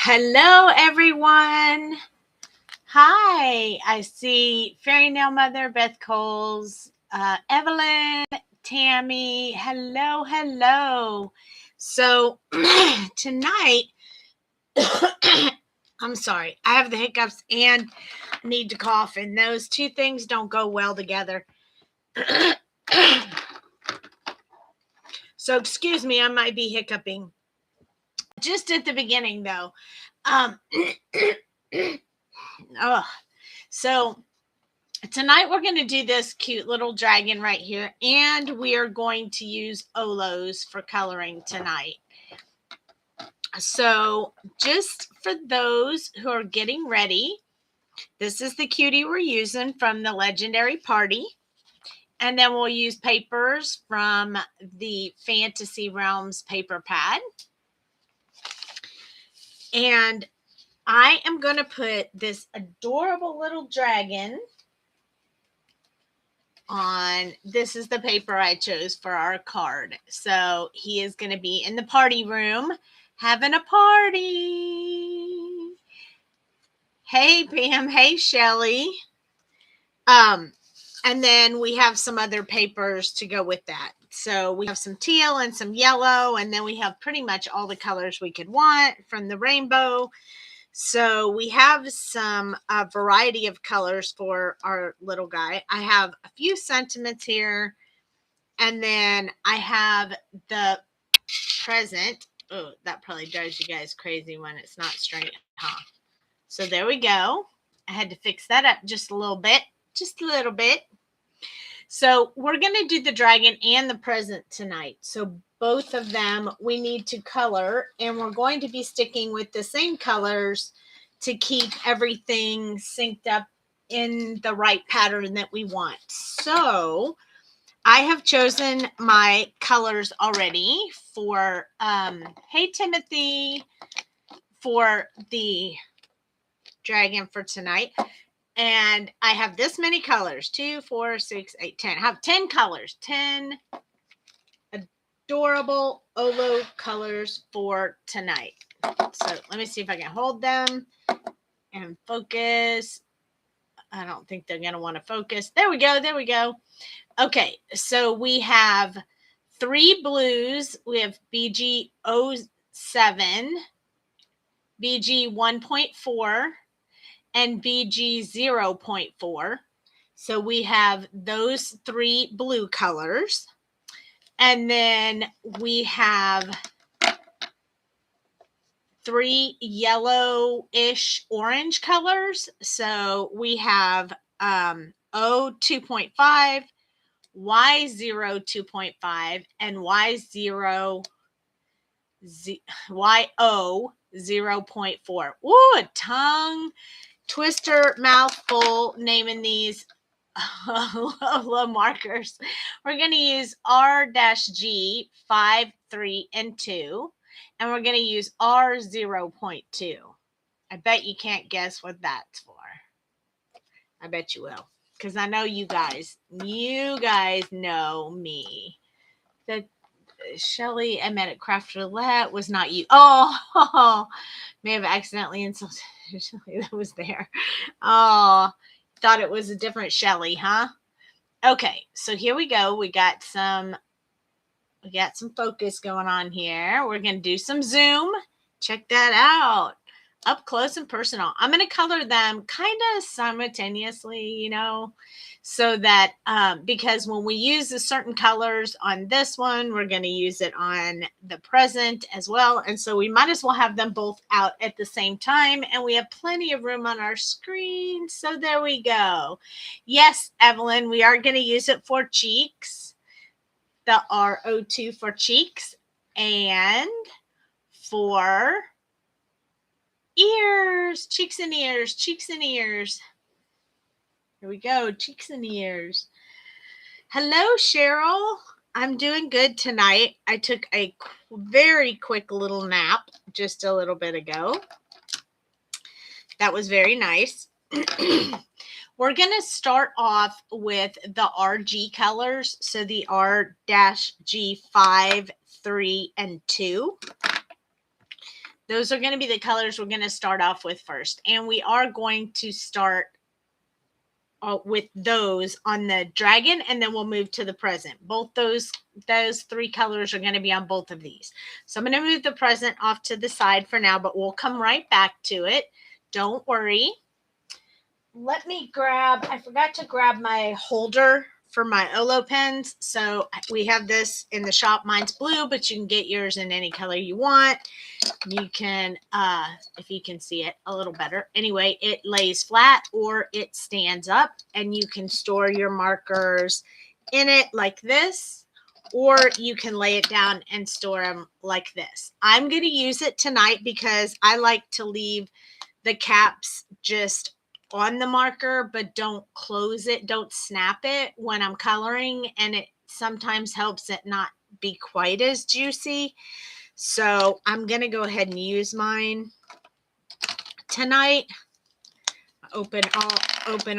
Hello, everyone. Hi, I see Fairy Nail Mother, Beth Coles, Evelyn, Tammy. Hello, hello. So tonight, I'm sorry, I have the hiccups and need to cough, and those two things don't go well together. So excuse me, I might be hiccuping. Just at the beginning, though. Oh, so tonight we're going to do this cute little dragon right here, and we are going to use OLOs for coloring tonight. So just for those who are getting ready, this is the cutie we're using from the Legendary Party. And then we'll use papers from the Fantasy Realms paper pad. And I am going to put this adorable little dragon on. This is the paper I chose for our card. So he is going to be in the party room having a party. Hey, Pam. Hey, Shelly. And then we have some other papers to go with that. So we have some teal and some yellow, and then we have pretty much all the colors we could want from the rainbow. So we have some variety of colors for our little guy. I have a few sentiments here, and then I have the present. Oh, that probably drives you guys crazy when it's not straight, huh? So there we go. I had to fix that up just a little bit. So we're going to do the dragon and the present tonight. So both of them we need to color, and we're going to be sticking with the same colors to keep everything synced up in the right pattern that we want. So I have chosen my colors already for, hey, Timothy, for the dragon for tonight. And I have this many colors, 2, 4, 6, 8, 10. I have 10 colors, 10 adorable OLO colors for tonight. So let me see if I can hold them and focus. I don't think they're going to want to focus. There we go. Okay, so we have 3 blues. We have BG 07, BG 1.4, and BG 0.4. So we have those 3 blue colors. And then we have 3 yellow-ish orange colors. So we have O 2.5, Y0 2.5, and YO 0.4. Ooh, a tongue twister mouthful naming these OLO markers. We're going to use R-G 5, 3, and 2. And we're going to use R 0.2. I bet you can't guess what that's for. I bet you will. Because I know you guys know me. The Shelly I met at Craft Roulette was not you. Oh, may have accidentally insulted Shelly that was there. Oh, thought it was a different Shelly, huh? Okay, so here we go. We got some focus going on here. We're going to do some zoom. Check that out. Up close and personal. I'm going to color them kind of simultaneously, so that because when we use the certain colors on this one, we're going to use it on the present as well. And so we might as well have them both out at the same time. And we have plenty of room on our screen. So there we go. Yes, Evelyn, we are going to use it for cheeks. The RO2 for cheeks and for ears, cheeks and ears. Here we go, cheeks and ears. Hello, Cheryl. I'm doing good tonight. I took a very quick little nap just a little bit ago. That was very nice. We're going to start off with the RG colors. So the R-G 5, 3, and 2. Those are going to be the colors we're going to start off with first. And we are going to start with those on the dragon, and then we'll move to the present. Both those three colors are going to be on both of these. So I'm going to move the present off to the side for now, but we'll come right back to it. Don't worry. Let me grab, I forgot to grab my holder for my OLO pens. So we have this in the shop. Mine's blue, but you can get yours in any color you want. You can, if you can see it a little better. Anyway, it lays flat or it stands up, and you can store your markers in it like this, or you can lay it down and store them like this. I'm going to use it tonight because I like to leave the caps just on the marker, but don't close it, don't snap it when I'm coloring, and it sometimes helps it not be quite as juicy. So I'm going to go ahead and use mine tonight. Open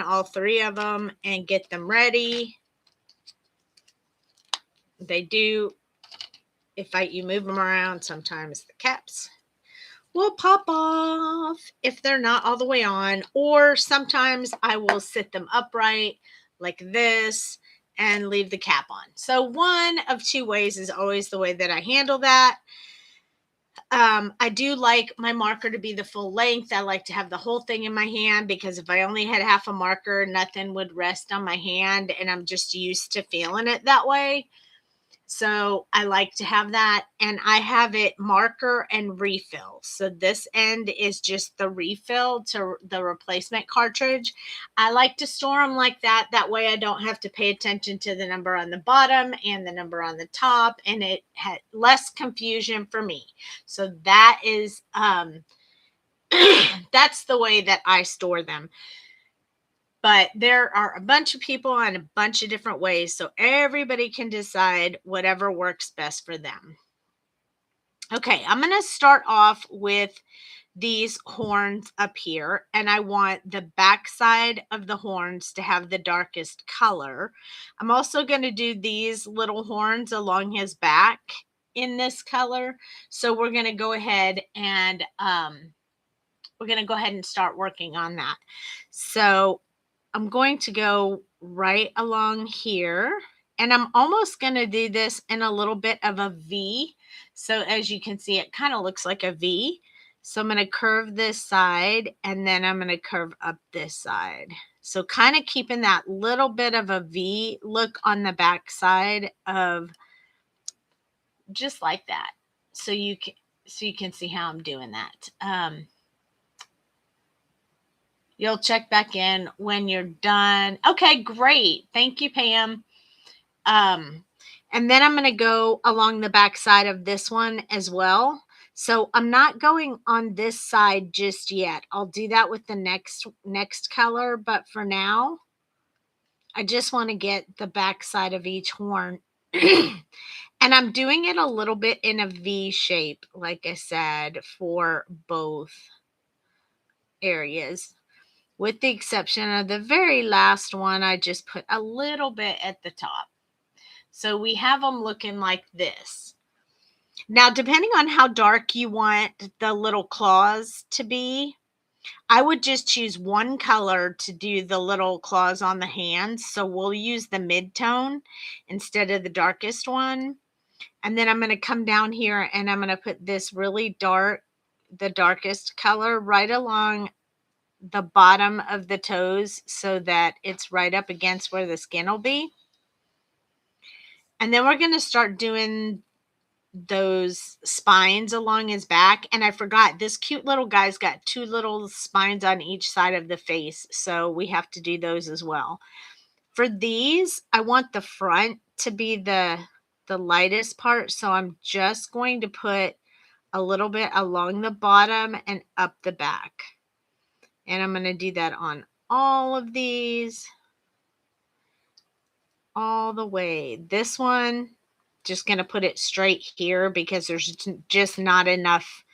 all three of them and get them ready. They do, if you move them around, sometimes the caps will pop off if they're not all the way on, or sometimes I will sit them upright like this and leave the cap on. So one of two ways is always the way that I handle that. I do like my marker to be the full length. I like to have the whole thing in my hand, because if I only had half a marker, nothing would rest on my hand, and I'm just used to feeling it that way. So I like to have that, and I have it marker and refill. So this end is just the refill to the replacement cartridge. I like to store them like that. That way I don't have to pay attention to the number on the bottom and the number on the top, and it had less confusion for me. So that is, that's the way that I store them. But there are a bunch of people on a bunch of different ways, so everybody can decide whatever works best for them. Okay, I'm going to start off with these horns up here, and I want the back side of the horns to have the darkest color. I'm also going to do these little horns along his back in this color. So we're going to go ahead and start working on that. So I'm going to go right along here, and I'm almost going to do this in a little bit of a V. So as you can see, it kind of looks like a V. So I'm going to curve this side, and then I'm going to curve up this side. So kind of keeping that little bit of a V look on the back side of, just like that. So you can see how I'm doing that. You'll check back in when you're done. Okay, great. Thank you, Pam. And then I'm going to go along the back side of this one as well. So I'm not going on this side just yet. I'll do that with the next color. But for now, I just want to get the back side of each horn. And I'm doing it a little bit in a V shape, like I said, for both areas. With the exception of the very last one, I just put a little bit at the top. So we have them looking like this. Now, depending on how dark you want the little claws to be, I would just choose one color to do the little claws on the hands. So we'll use the mid-tone instead of the darkest one. And then I'm going to come down here, and I'm going to put this really dark, the darkest color right along the bottom of the toes, so that it's right up against where the skin will be. And then we're going to start doing those spines along his back. And I forgot, this cute little guy's got two little spines on each side of the face, so we have to do those as well. For these, I want the front to be the lightest part, so I'm just going to put a little bit along the bottom and up the back. And I'm going to do that on all of these, all the way. This one, just going to put it straight here because there's just not enough.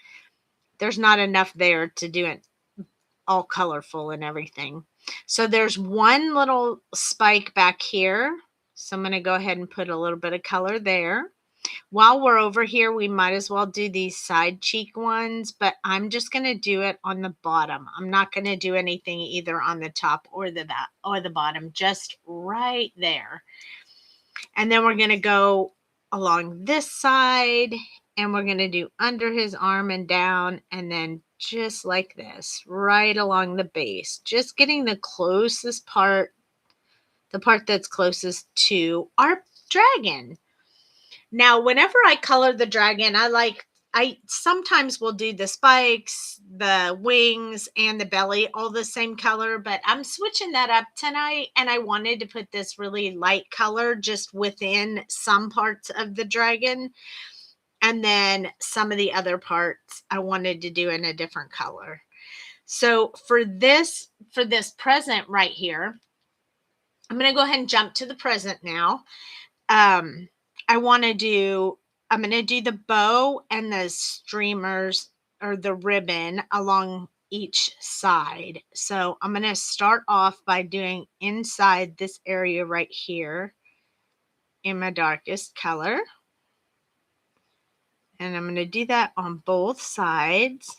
There's not enough there to do it all colorful and everything. So there's one little spike back here. So I'm going to go ahead and put a little bit of color there. While we're over here, we might as well do these side cheek ones, but I'm just going to do it on the bottom. I'm not going to do anything either on the top or the back or the bottom, just right there. And then we're going to go along this side, and we're going to do under his arm and down, and then just like this, right along the base, just getting the closest part, the part that's closest to our dragon. Now, whenever I color the dragon, I sometimes will do the spikes, the wings, and the belly all the same color, but I'm switching that up tonight, and I wanted to put this really light color just within some parts of the dragon, and then some of the other parts I wanted to do in a different color. So for this present right here, I'm going to go ahead and jump to the present now. I'm going to do the bow and the streamers or the ribbon along each side. So I'm going to start off by doing inside this area right here in my darkest color. And I'm going to do that on both sides.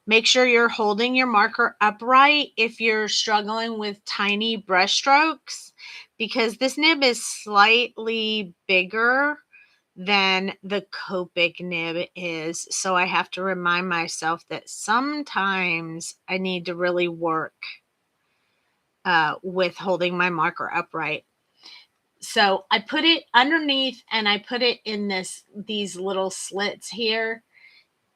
Make sure you're holding your marker upright if you're struggling with tiny brush strokes, because this nib is slightly bigger than the Copic nib is. So I have to remind myself that sometimes I need to really work with holding my marker upright. So I put it underneath and I put it in these little slits here.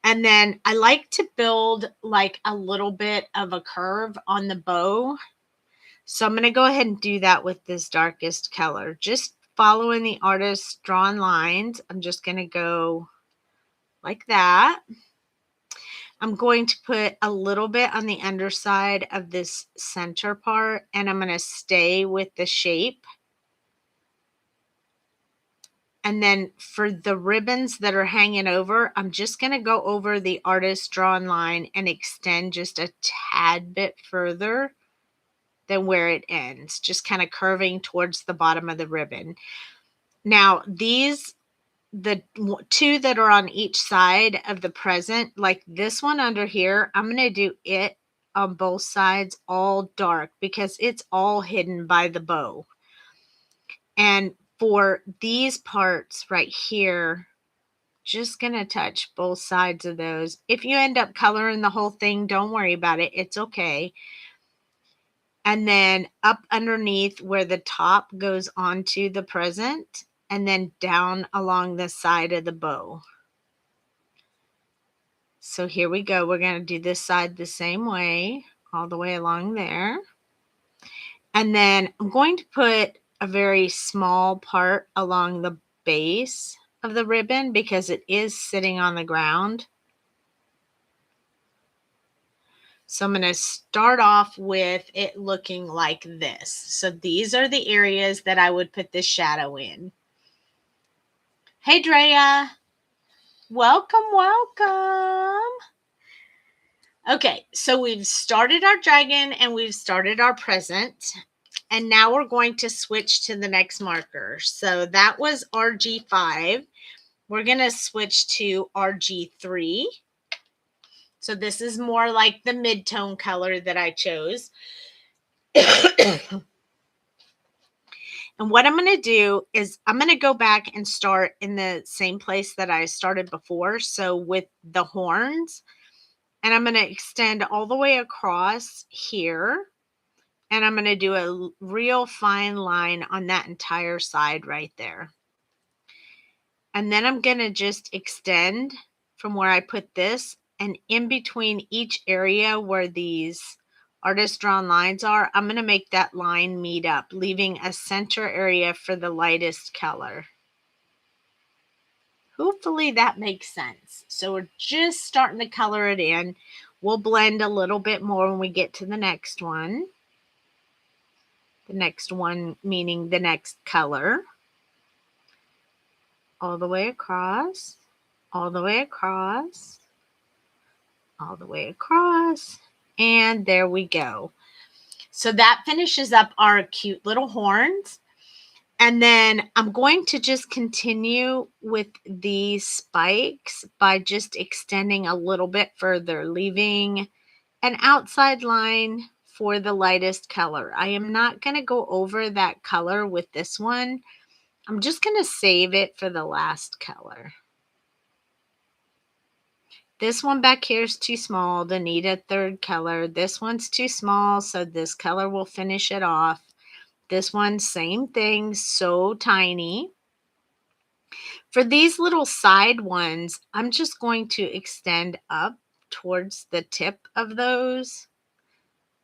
And then I like to build like a little bit of a curve on the bow. So I'm going to go ahead and do that with this darkest color. Just following the artist's drawn lines. I'm just going to go like that. I'm going to put a little bit on the underside of this center part, and I'm going to stay with the shape. And then for the ribbons that are hanging over, I'm just going to go over the artist's drawn line and extend just a tad bit further than where it ends, just kind of curving towards the bottom of the ribbon. Now, the two that are on each side of the present, like this one under here, I'm going to do it on both sides all dark because it's all hidden by the bow. And for these parts right here, just going to touch both sides of those. If you end up coloring the whole thing, don't worry about it. It's okay. And then up underneath where the top goes onto the present, and then down along the side of the bow. So here we go. We're going to do this side the same way, all the way along there. And then I'm going to put a very small part along the base of the ribbon because it is sitting on the ground. So I'm going to start off with it looking like this. So these are the areas that I would put this shadow in. Hey, Drea. Welcome, welcome. Okay, so we've started our dragon and we've started our present. And now we're going to switch to the next marker. So that was RG5. We're going to switch to RG3. So this is more like the mid-tone color that I chose. And what I'm going to do is I'm going to go back and start in the same place that I started before. So with the horns, and I'm going to extend all the way across here. And I'm going to do a real fine line on that entire side right there. And then I'm going to just extend from where I put this, and in between each area where these artist drawn lines are, I'm going to make that line meet up, leaving a center area for the lightest color. Hopefully that makes sense. So we're just starting to color it in. We'll blend a little bit more when we get to the next one. The next one meaning the next color. All the way across, all the way across, all the way across, and there we go. So that finishes up our cute little horns. And then I'm going to just continue with these spikes by just extending a little bit further, leaving an outside line for the lightest color. I am not going to go over that color with this one. I'm just going to save it for the last color. This one back here is too small to need a third color. This one's too small, so this color will finish it off. This one, same thing, so tiny. For these little side ones, I'm just going to extend up towards the tip of those.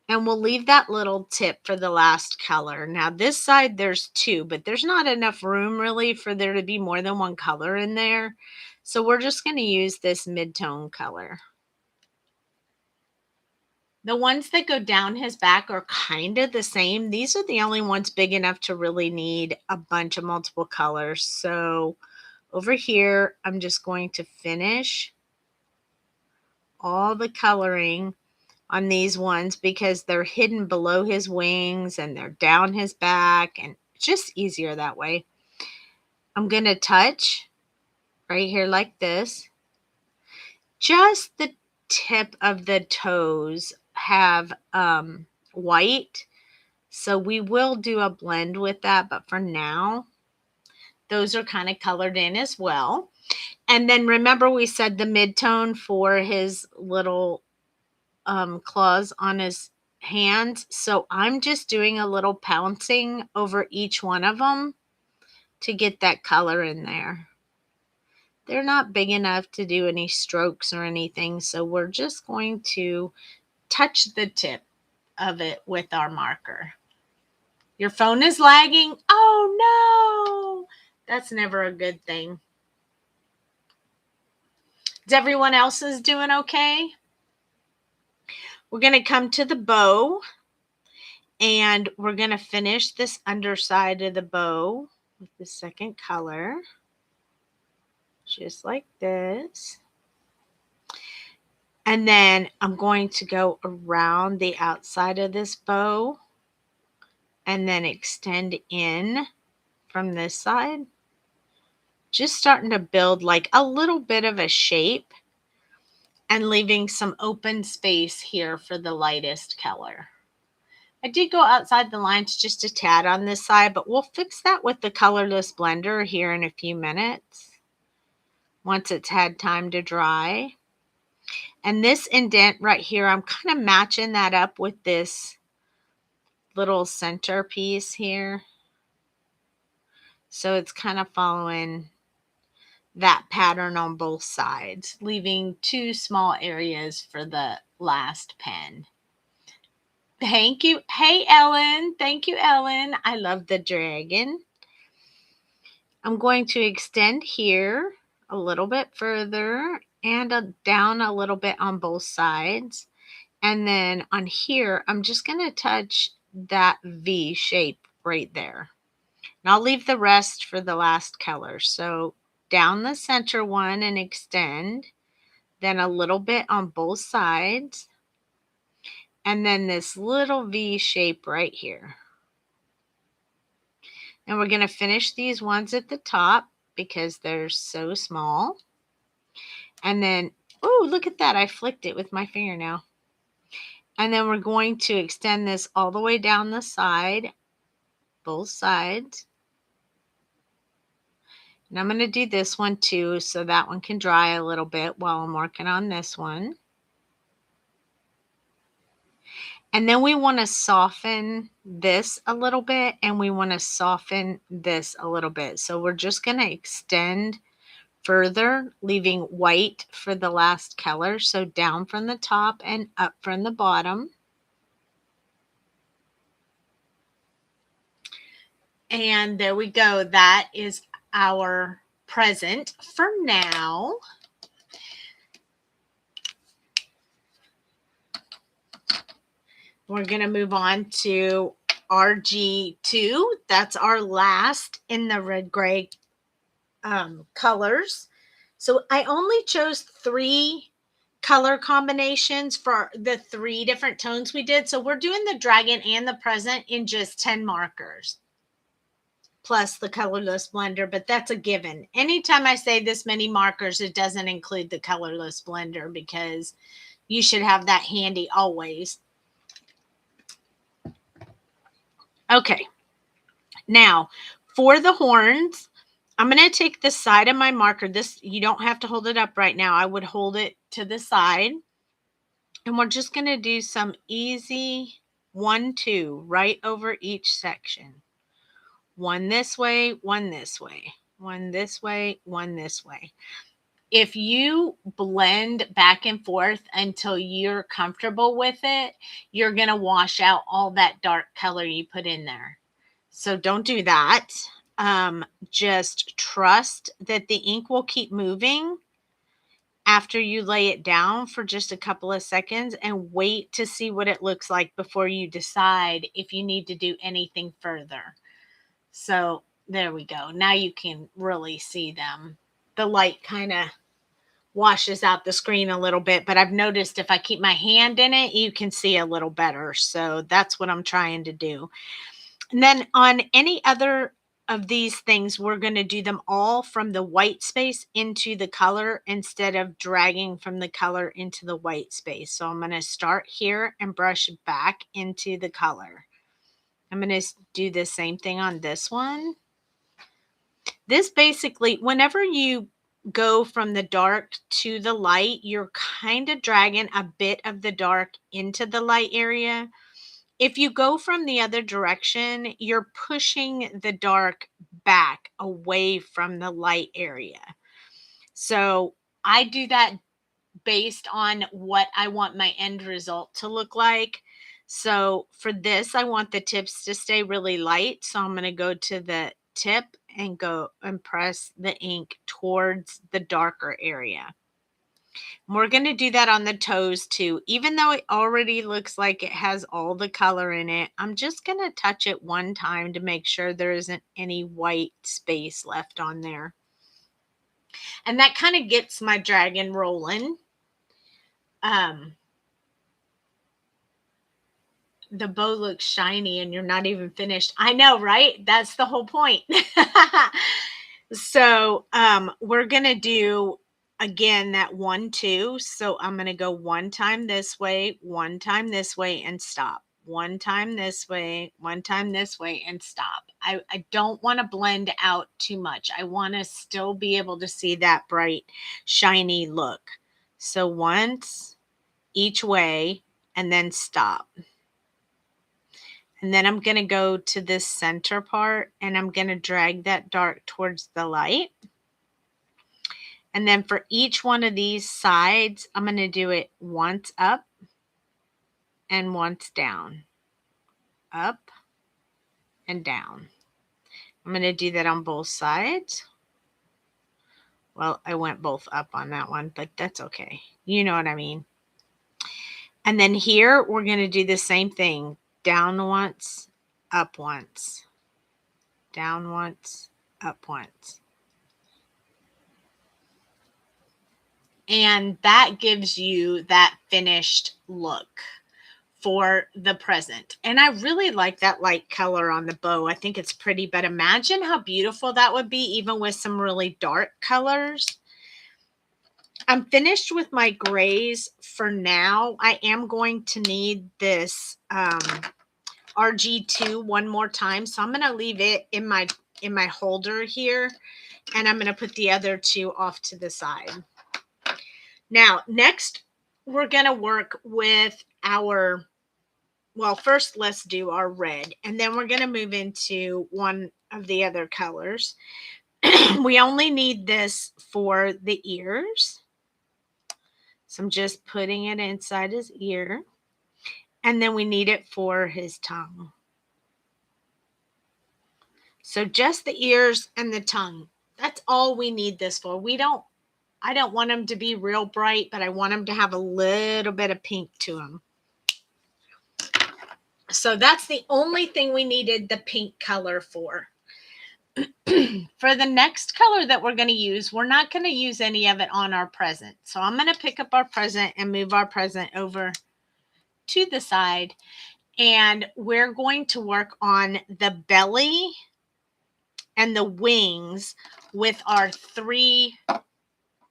And we'll leave that little tip for the last color. Now this side, there's two, but there's not enough room really for there to be more than one color in there. So we're just going to use this mid-tone color. The ones that go down his back are kind of the same. These are the only ones big enough to really need a bunch of multiple colors. So over here, I'm just going to finish all the coloring on these ones because they're hidden below his wings and they're down his back, and it's just easier that way. I'm going to touch right here like this. Just the tip of the toes have white, so we will do a blend with that, but for now, those are kind of colored in as well. And then remember we said the mid-tone for his little claws on his hands. So I'm just doing a little pouncing over each one of them to get that color in there. They're not big enough to do any strokes or anything, so we're just going to touch the tip of it with our marker. Your phone is lagging. Oh no, that's never a good thing. Is everyone else doing okay? We're going to come to the bow, and we're going to finish this underside of the bow with the second color, just like this. And then I'm going to go around the outside of this bow and then extend in from this side, just starting to build like a little bit of a shape and leaving some open space here for the lightest color. I did go outside the lines just a tad on this side, but we'll fix that with the colorless blender here in a few minutes once it's had time to dry. And this indent right here, I'm kind of matching that up with this little center piece here. So it's kind of following that pattern on both sides, leaving two small areas for the last pen. Thank you. Hey, Ellen. Thank you, Ellen. I love the dragon. I'm going to extend here a little bit further and down a little bit on both sides. And then on here, I'm just going to touch that V shape right there. And I'll leave the rest for the last color. So down the center one and extend, then a little bit on both sides, and then this little V shape right here. And we're going to finish these ones at the top because they're so small. And then, oh, look at that. I flicked it with my fingernail. And then we're going to extend this all the way down the side, both sides. And I'm going to do this one too, so that one can dry a little bit while I'm working on this one. And then we want to soften this a little bit, and we want to soften this a little bit. So we're just going to extend further, leaving white for the last color. So down from the top and up from the bottom. And there we go. That is our present for now. We're going to move on to RG2. That's our last in the red gray colors. So I only chose 3 color combinations for the 3 different tones we did. So we're doing the dragon and the present in just 10 markers. plus the colorless blender, but that's a given. Anytime I say this many markers, it doesn't include the colorless blender because you should have that handy always. Okay, now for the horns, I'm going to take the side of my marker. This, you don't have to hold it up right now. I would hold it to the side. And we're just going to do some easy 1, 2 right over each section. One this way, one this way, one this way, one this way. If you blend back and forth until you're comfortable with it, you're going to wash out all that dark color you put in there. So don't do that. Just trust that the ink will keep moving after you lay it down for just a couple of seconds, and wait to see what it looks like before you decide if you need to do anything further. So there we go. Now you can really see them. The light kind of washes out the screen a little bit, but I've noticed if I keep my hand in it, you can see a little better. So that's what I'm trying to do. And then on any other of these things, we're going to do them all from the white space into the color instead of dragging from the color into the white space. So I'm going to start here and brush back into the color. I'm going to do the same thing on this one. This basically, whenever you go from the dark to the light, you're kind of dragging a bit of the dark into the light area. If you go from the other direction, you're pushing the dark back away from the light area. So I do that based on what I want my end result to look like. So for this, I want the tips to stay really light. So I'm going to go to the tip and go and press the ink towards the darker area. We're going to do that on the toes too. Even though it already looks like it has all the color in it, I'm just going to touch it one time to make sure there isn't any white space left on there. And that kind of gets my dragon rolling. The bow looks shiny and you're not even finished. I know, right? That's the whole point. So we're going to do again that 1, 2. So I'm going to go one time this way, one time this way, and stop. One time this way, one time this way, and stop. I don't want to blend out too much. I want to still be able to see that bright, shiny look. So once each way, and then stop. And then I'm going to go to this center part and I'm going to drag that dark towards the light. And then for each one of these sides, I'm going to do it once up and once down. Up and down. I'm going to do that on both sides. Well, I went both up on that one, but that's okay. You know what I mean. And then here, we're going to do the same thing. Down once, up once. Down once, up once. And that gives you that finished look for the present. And I really like that light color on the bow. I think it's pretty, but imagine how beautiful that would be even with some really dark colors. I'm finished with my grays for now. I am going to need this RG2 one more time. So I'm going to leave it in my holder here, and I'm going to put the other two off to the side. Now, next, we're going to work with our, well, first let's do our red, and then we're going to move into one of the other colors. We only need this for the ears. So I'm just putting it inside his ear. And then we need it for his tongue. So just the ears and the tongue. That's all we need this for. I don't want them to be real bright, but I want them to have a little bit of pink to them. So that's the only thing we needed the pink color for. For the next color that we're going to use, we're not going to use any of it on our present. So I'm going to pick up our present and move our present over to the side. And we're going to work on the belly and the wings with our 3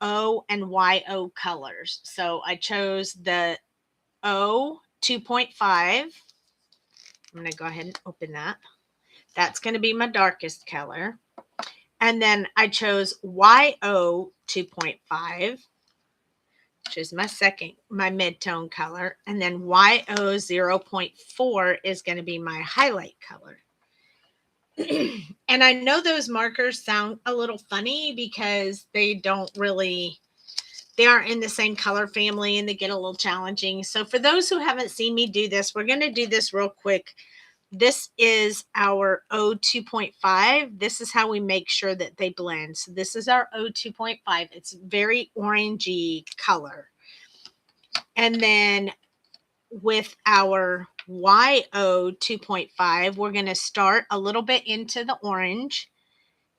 O and YO colors. So I chose the O 2.5. I'm going to go ahead and open that. That's going to be my darkest color. And then I chose YO 2.5, which is my mid-tone color. And then YO 0.4 is going to be my highlight color. And I know those markers sound a little funny because they aren't in the same color family and they get a little challenging. So for those who haven't seen me do this, we're going to do this real quick. This is our O 2.5. This is how we make sure that they blend. So this is our O 2.5. It's very orangey color. And then with our YO 2.5, we're going to start a little bit into the orange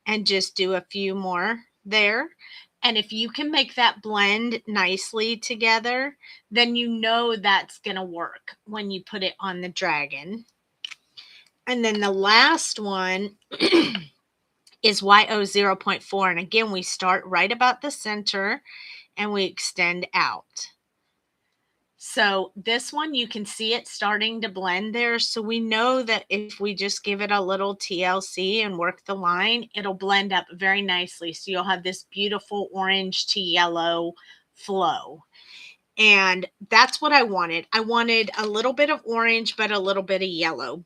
and just do a few more there. And if you can make that blend nicely together, then you know that's going to work when you put it on the dragon. And then the last one is YO 0.4. And again, we start right about the center and we extend out. So this one, you can see it starting to blend there. So we know that if we just give it a little TLC and work the line, it'll blend up very nicely. So you'll have this beautiful orange to yellow flow. And that's what I wanted. I wanted a little bit of orange, but a little bit of yellow.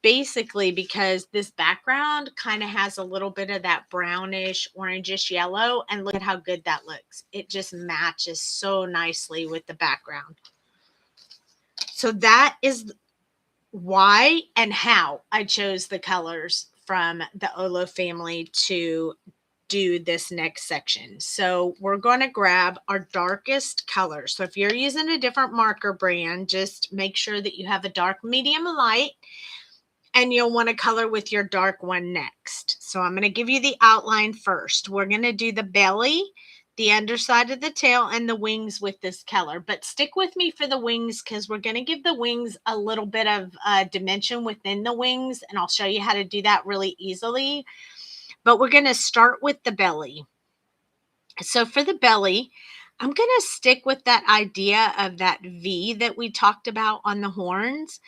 Basically, because this background kind of has a little bit of that brownish, orangish yellow. And look at how good that looks. It just matches so nicely with the background. So that is why and how I chose the colors from the OLO family to do this next section. So we're going to grab our darkest color. So if you're using a different marker brand, just make sure that you have a dark, medium, light. And you'll want to color with your dark one next. So I'm going to give you the outline first. We're going to do the belly, the underside of the tail, and the wings with this color. But stick with me for the wings because we're going to give the wings a little bit of dimension within the wings. And I'll show you how to do that really easily. But we're going to start with the belly. So for the belly, I'm going to stick with that idea of that V that we talked about on the horns.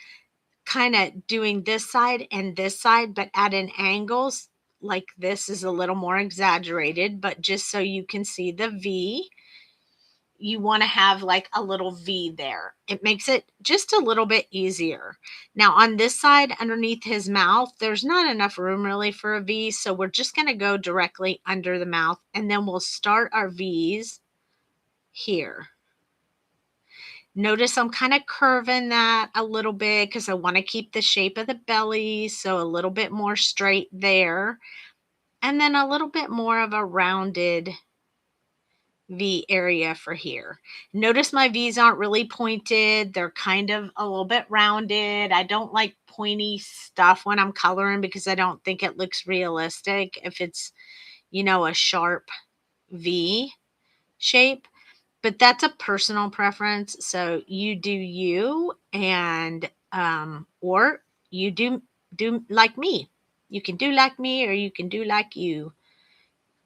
Kind of doing this side and this side, but at an angle like this is a little more exaggerated, but just so you can see the V, you want to have like a little V there. It makes it just a little bit easier. Now on this side underneath his mouth, there's not enough room really for a V, so we're just going to go directly under the mouth and then we'll start our V's here. Notice I'm kind of curving that a little bit because I want to keep the shape of the belly. So a little bit more straight there. And then a little bit more of a rounded V area for here. Notice my V's aren't really pointed. They're kind of a little bit rounded. I don't like pointy stuff when I'm coloring because I don't think it looks realistic if it's, you know, a sharp V shape. But that's a personal preference. So you do you, and or you do like me. You can do like me or you can do like you.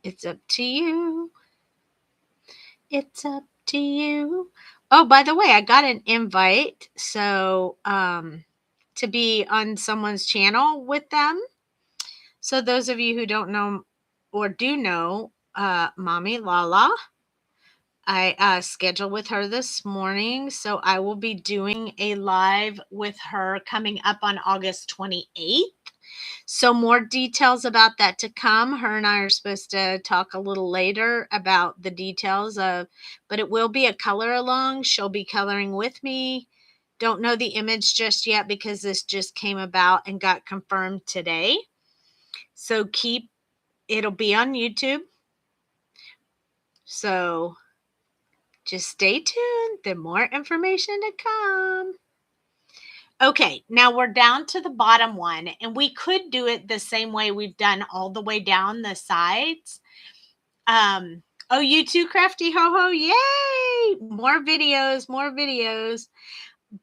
It's up to you. It's up to you. Oh, by the way, I got an invite. So to be on someone's channel with them. So those of you who don't know or do know Mommy Lala, I scheduled with her this morning, so I will be doing a live with her coming up on August 28th. So more details about that to come. Her and I are supposed to talk a little later about the details of, but it will be a color along. She'll be coloring with me. Don't know the image just yet because this just came about and got confirmed today. So it'll be on YouTube. So just stay tuned. There's more information to come. Okay, now we're down to the bottom one, and we could do it the same way we've done all the way down the sides. Oh, you too, Crafty Ho Ho. Yay! More videos, more videos.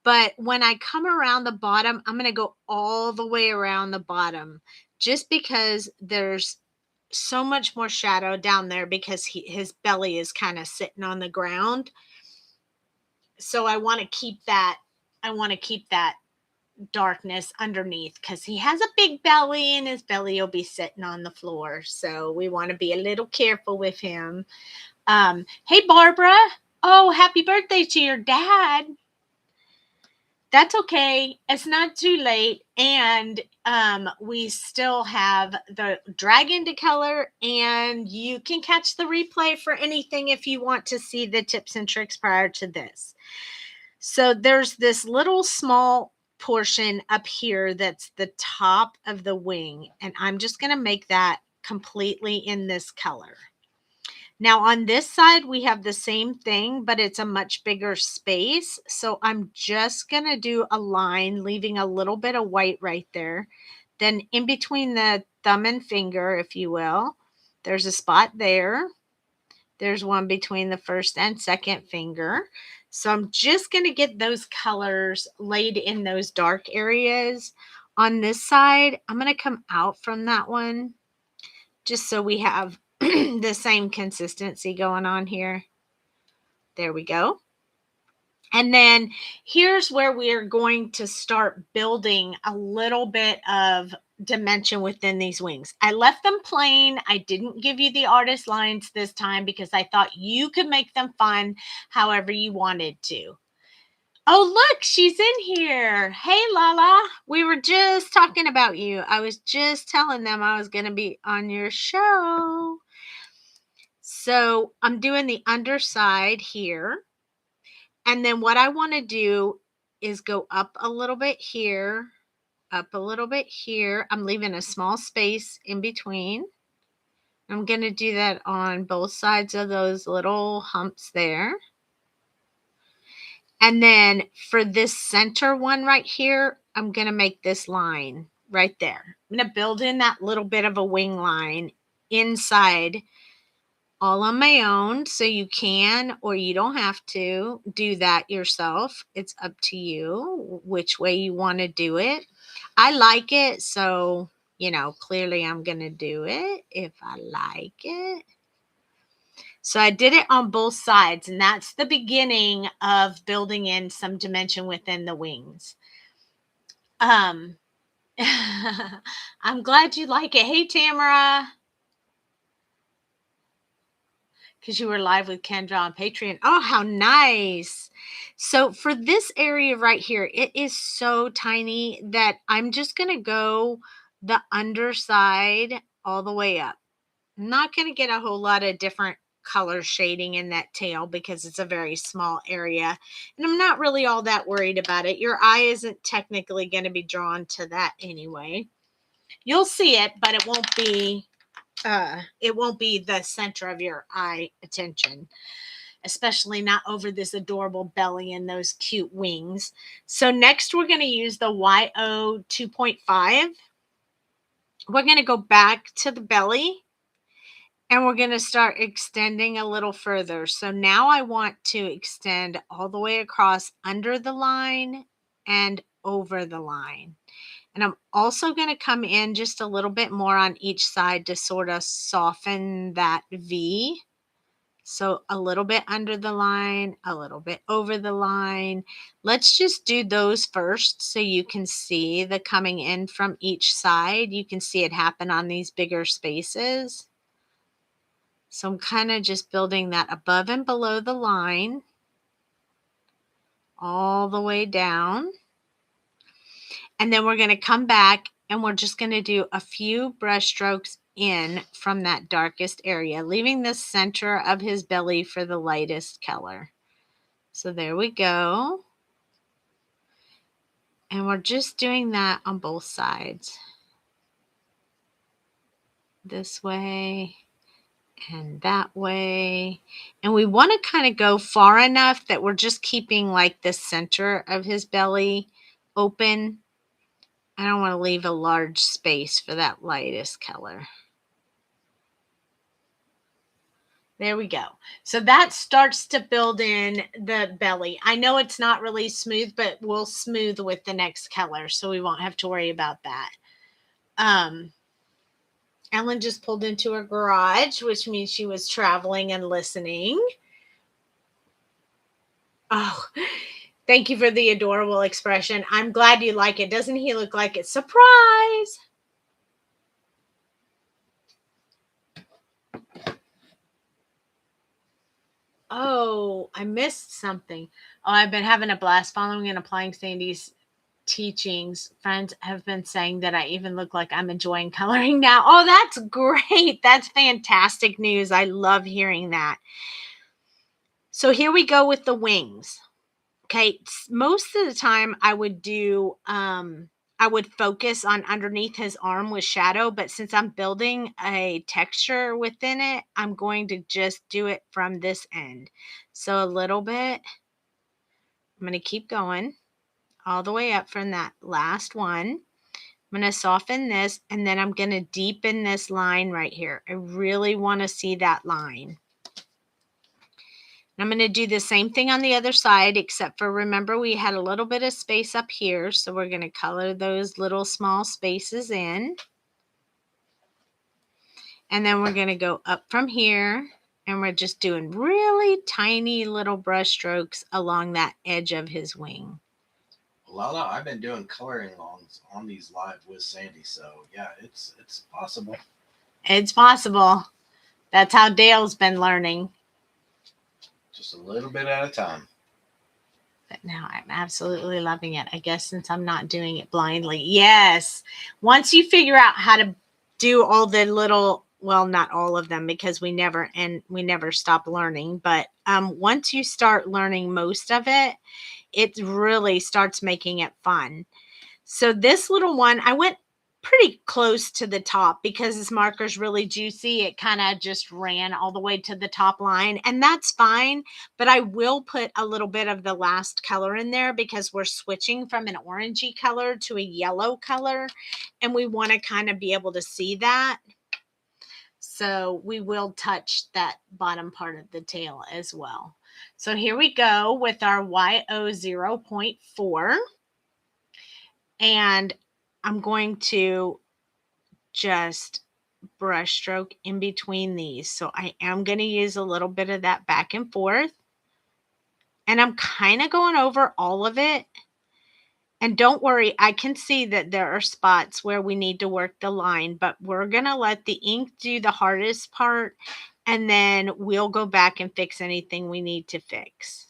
But when I come around the bottom, I'm going to go all the way around the bottom just because there's so much more shadow down there because his belly is kind of sitting on the ground. So I want to keep that. I want to keep that darkness underneath because he has a big belly and his belly will be sitting on the floor. So we want to be a little careful with him. Hey, Barbara. Oh, happy birthday to your dad. That's okay. It's not too late. And we still have the dragon to color, and you can catch the replay for anything if you want to see the tips and tricks prior to this. So there's this little small portion up here that's the top of the wing, and I'm just going to make that completely in this color. Now on this side, we have the same thing, but it's a much bigger space. So I'm just going to do a line, leaving a little bit of white right there. Then in between the thumb and finger, if you will, there's a spot there. There's one between the first and second finger. So I'm just going to get those colors laid in those dark areas. On this side, I'm going to come out from that one just so we have the same consistency going on here. There we go. And then here's where we are going to start building a little bit of dimension within these wings. I left them plain. I didn't give you the artist lines this time because I thought you could make them fun however you wanted to. Oh, look, she's in here. Hey, Lala. We were just talking about you. I was just telling them I was going to be on your show. So I'm doing the underside here. And then what I want to do is go up a little bit here, up a little bit here. I'm leaving a small space in between. I'm going to do that on both sides of those little humps there. And then for this center one right here, I'm going to make this line right there. I'm going to build in that little bit of a wing line inside all on my own. So you can, or you don't have to do that yourself. It's up to you which way you want to do it. I like it. So, clearly I'm going to do it if I like it. So I did it on both sides, and that's the beginning of building in some dimension within the wings. I'm glad you like it. Hey, Tamara. Because you were live with Kendra on Patreon. Oh, how nice. So for this area right here, it is so tiny that I'm just going to go the underside all the way up. I'm not going to get a whole lot of different color shading in that tail because it's a very small area. And I'm not really all that worried about it. Your eye isn't technically going to be drawn to that anyway. You'll see it, but it won't be the center of your eye attention, especially not over this adorable belly and those cute wings. So next we're going to use the YO 2.5. We're going to go back to the belly and we're going to start extending a little further. So now I want to extend all the way across under the line and over the line. And I'm also going to come in just a little bit more on each side to sort of soften that V. So a little bit under the line, a little bit over the line. Let's just do those first so you can see the coming in from each side. You can see it happen on these bigger spaces. So I'm kind of just building that above and below the line all the way down. And then we're going to come back and we're just going to do a few brush strokes in from that darkest area, leaving the center of his belly for the lightest color. So there we go. And we're just doing that on both sides. This way and that way. And we want to kind of go far enough that we're just keeping like the center of his belly open. I don't want to leave a large space for that lightest color. There we go. So that starts to build in the belly. I know it's not really smooth, but we'll smooth with the next color, so we won't have to worry about that. Ellen just pulled into her garage, which means she was traveling and listening. Oh, thank you for the adorable expression. I'm glad you like it. Doesn't he look like it? Surprise! Oh, I missed something. Oh, I've been having a blast following and applying Sandy's teachings. Friends have been saying that I even look like I'm enjoying coloring now. Oh, that's great. That's fantastic news. I love hearing that. So here we go with the wings. Okay, most of the time I would do I would focus on underneath his arm with shadow, but since I'm building a texture within it, I'm going to just do it from this end. So a little bit. I'm going to keep going all the way up from that last one. I'm going to soften this, and then I'm going to deepen this line right here. I really want to see that line. I'm going to do the same thing on the other side, except for, remember, we had a little bit of space up here, so we're going to color those little small spaces in. And then we're going to go up from here, and we're just doing really tiny little brush strokes along that edge of his wing. Lala, I've been doing coloring on these live with Sandy, so yeah, it's possible. It's possible. That's how Dale's been learning. Just a little bit at a time. But now I'm absolutely loving it. I guess since I'm not doing it blindly. Yes. Once you figure out how to do all the little, well, not all of them, because we never stop learning. But once you start learning most of it, it really starts making it fun. So this little one, I went pretty close to the top because this marker is really juicy. It kind of just ran all the way to the top line, and that's fine. But I will put a little bit of the last color in there because we're switching from an orangey color to a yellow color, and we want to kind of be able to see that. So we will touch that bottom part of the tail as well. So here we go with our YO 0.4. And I'm going to just brush stroke in between these. So I am going to use a little bit of that back and forth. And I'm kind of going over all of it. And don't worry, I can see that there are spots where we need to work the line, but we're going to let the ink do the hardest part. And then we'll go back and fix anything we need to fix.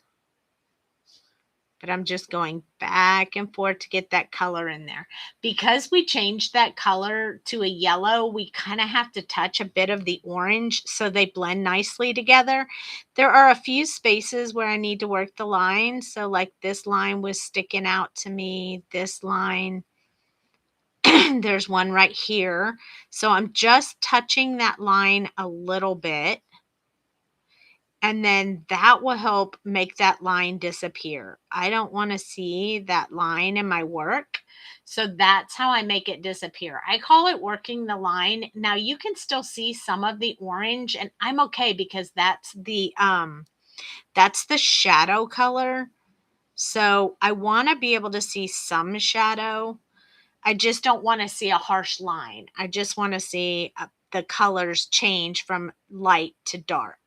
But I'm just going back and forth to get that color in there. Because we changed that color to a yellow, we kind of have to touch a bit of the orange so they blend nicely together. There are a few spaces where I need to work the line. So like this line was sticking out to me, this line. There's one right here. So I'm just touching that line a little bit. And then that will help make that line disappear. I don't want to see that line in my work. So that's how I make it disappear. I call it working the line. Now you can still see some of the orange, and I'm okay because that's the shadow color. So I want to be able to see some shadow. I just don't want to see a harsh line. I just want to see the colors change from light to dark.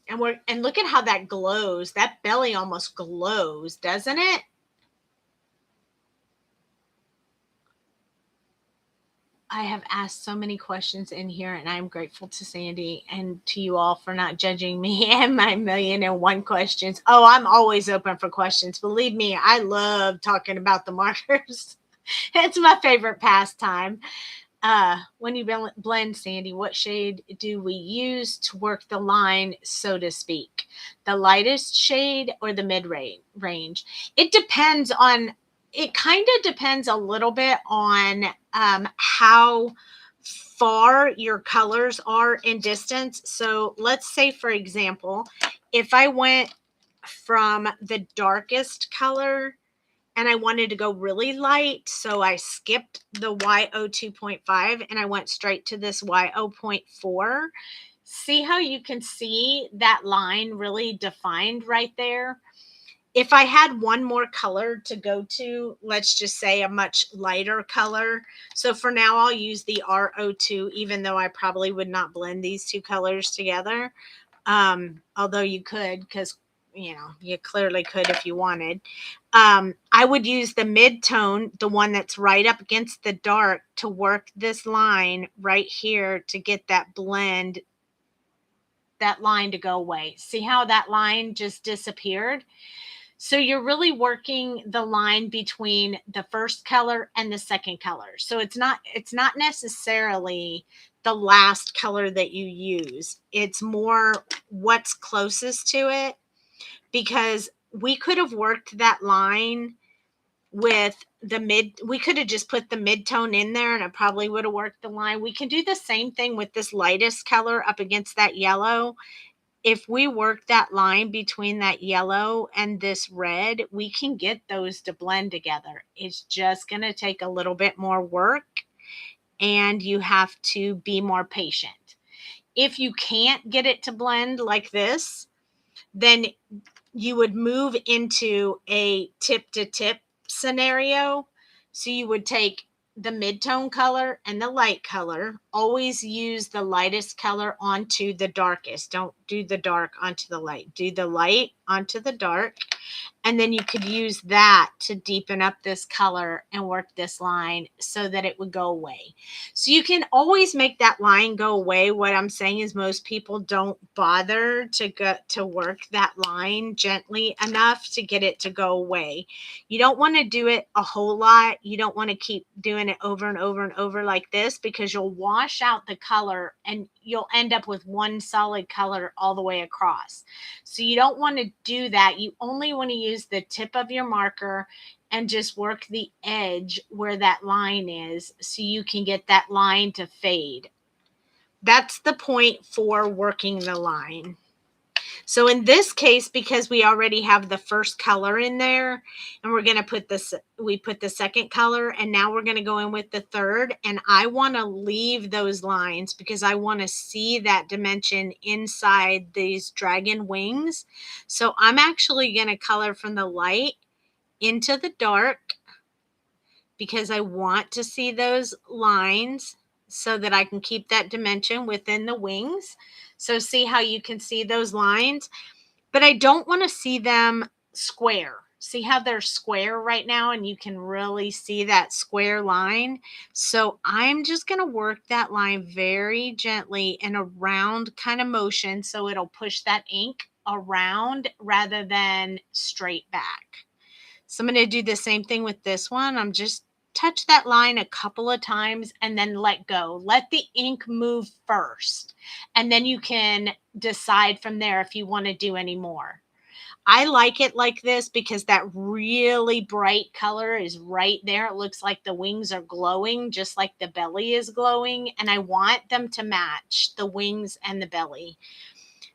And look at how that glows. That belly almost glows, doesn't it? I have asked so many questions in here, and I'm grateful to Sandy and to you all for not judging me and my 1,000,001 questions. Oh, I'm always open for questions. Believe me, I love talking about the markers. It's my favorite pastime. When you blend, Sandy, what shade do we use to work the line, so to speak? The lightest shade or the mid range? It depends on, it kind of depends a little bit on how far your colors are in distance. So let's say, for example, if I went from the darkest color and I wanted to go really light, so I skipped the YO 2.5 and I went straight to this YO 0.4. See how you can see that line really defined right there? If I had one more color to go to, let's just say a much lighter color. So for now, I'll use the RO2, even though I probably would not blend these two colors together. Although you could, because you clearly could if you wanted. I would use the mid-tone, the one that's right up against the dark, to work this line right here to get that blend, that line to go away. See how that line just disappeared? So you're really working the line between the first color and the second color. So it's not necessarily the last color that you use. It's more what's closest to it, because we could have worked that line with we could have just put the mid-tone in there and it probably would have worked the line. We can do the same thing with this lightest color up against that yellow. If we work that line between that yellow and this red, we can get those to blend together. It's just going to take a little bit more work and you have to be more patient. If you can't get it to blend like this, then you would move into a tip to tip scenario. So you would take the mid-tone color and the light color. Always use the lightest color onto the darkest. Don't do the dark onto the light. Do the light onto the dark. And then you could use that to deepen up this color and work this line so that it would go away. So you can always make that line go away. What I'm saying is most people don't bother to work that line gently enough to get it to go away. You don't want to do it a whole lot. You don't want to keep doing it over and over and over like this, because you'll wash out the color and you'll end up with one solid color all the way across. So you don't want to do that. You only want to use the tip of your marker and just work the edge where that line is so you can get that line to fade. That's the point for working the line. So in this case, because we already have the first color in there and we're going to put this, we put the second color and now we're going to go in with the third. And I want to leave those lines because I want to see that dimension inside these dragon wings. So I'm actually going to color from the light into the dark because I want to see those lines so that I can keep that dimension within the wings. So see how you can see those lines? But I don't want to see them square. See how they're square right now, and you can really see that square line. So I'm just going to work that line very gently in a round kind of motion so it'll push that ink around rather than straight back. So I'm going to do the same thing with this one. I'm just touch that line a couple of times and then let go. Let the ink move first, and then you can decide from there if you want to do any more. I like it like this because that really bright color is right there. It looks like the wings are glowing just like the belly is glowing, and I want them to match the wings and the belly.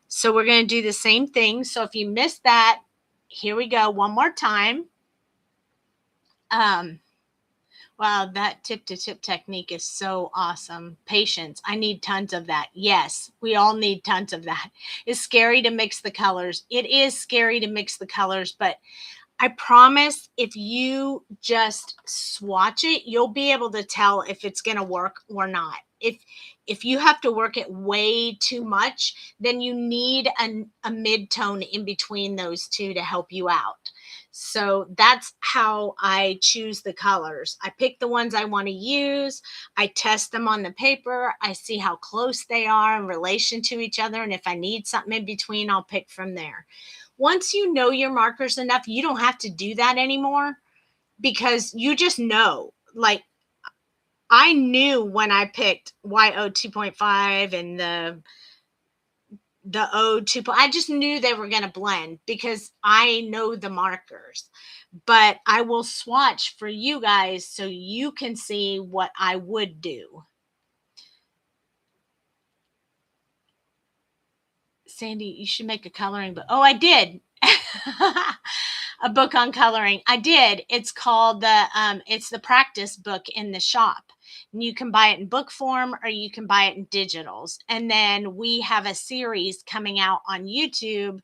So we're going to do the same thing. So if you missed that, here we go one more time. Wow, that tip to tip technique is so awesome. Patience. I need tons of that. Yes, we all need tons of that. It's scary to mix the colors. It is scary to mix the colors, but I promise if you just swatch it, you'll be able to tell if it's going to work or not. If you have to work it way too much, then you need a mid-tone in between those two to help you out. So that's how I choose the colors. I pick the ones I want to use. I test them on the paper. I see how close they are in relation to each other. And if I need something in between, I'll pick from there. Once you know your markers enough, you don't have to do that anymore because you just know. Like I knew when I picked YO 2.5 and the O 2. I just knew they were going to blend because I know the markers. But I will swatch for you guys so you can see what I would do. Sandy, you should make a coloring book. Oh, I did. A book on coloring. I did. It's called it's the practice book in the shop. And you can buy it in book form or you can buy it in digitals. And then we have a series coming out on YouTube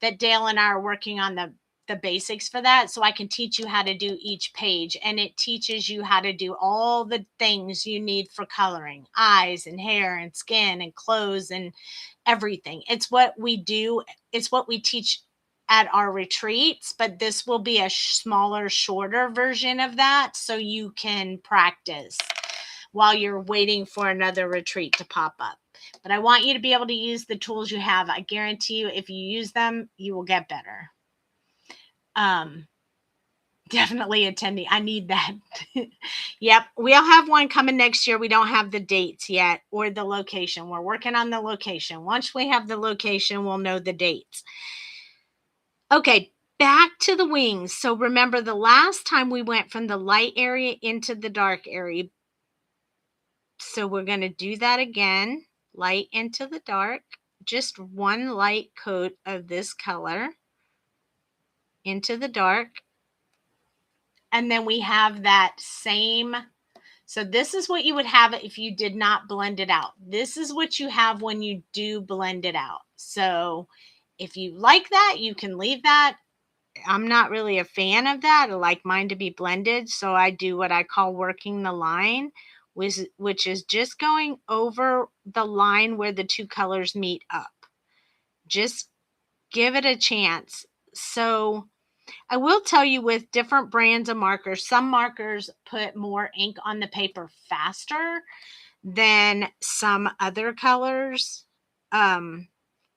that Dale and I are working on the basics for that, so I can teach you how to do each page, and it teaches you how to do all the things you need for coloring: eyes and hair and skin and clothes and everything. It's what we do, it's what we teach at our retreats, but this will be a smaller, shorter version of that so you can practice while you're waiting for another retreat to pop up. But I want you to be able to use the tools you have. I guarantee you, if you use them, you will get better. Definitely attending. I need that. Yep. We'll have one coming next year. We don't have the dates yet or the location. We're working on the location. Once we have the location, we'll know the dates. Okay, back to the wings. So remember, the last time we went from the light area into the dark area. So we're going to do that again. Light into the dark. Just one light coat of this color into the dark. And then we have that same, so this is what you would have if you did not blend it out. This is what you have when you do blend it out. So if you like that, you can leave that. I'm not really a fan of that. I like mine to be blended. So I do what I call working the line, which is just going over the line where the two colors meet up. Just give it a chance. So I will tell you, with different brands of markers, some markers put more ink on the paper faster than some other colors.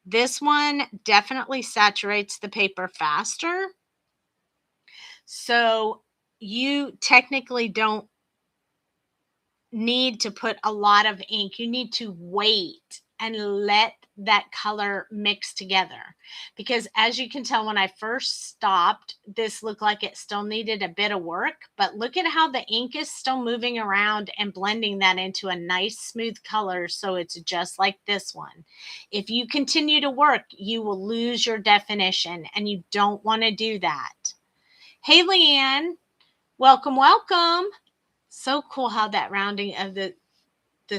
This one definitely saturates the paper faster. So you technically don't need to put a lot of ink. You need to wait and let that color mix together, because as you can tell, when I first stopped, this looked like it still needed a bit of work, but look at how the ink is still moving around and blending that into a nice smooth color. So it's just like this one. If you continue to work, you will lose your definition, and you don't want to do that. Hey, Leanne, welcome. So cool how that rounding of the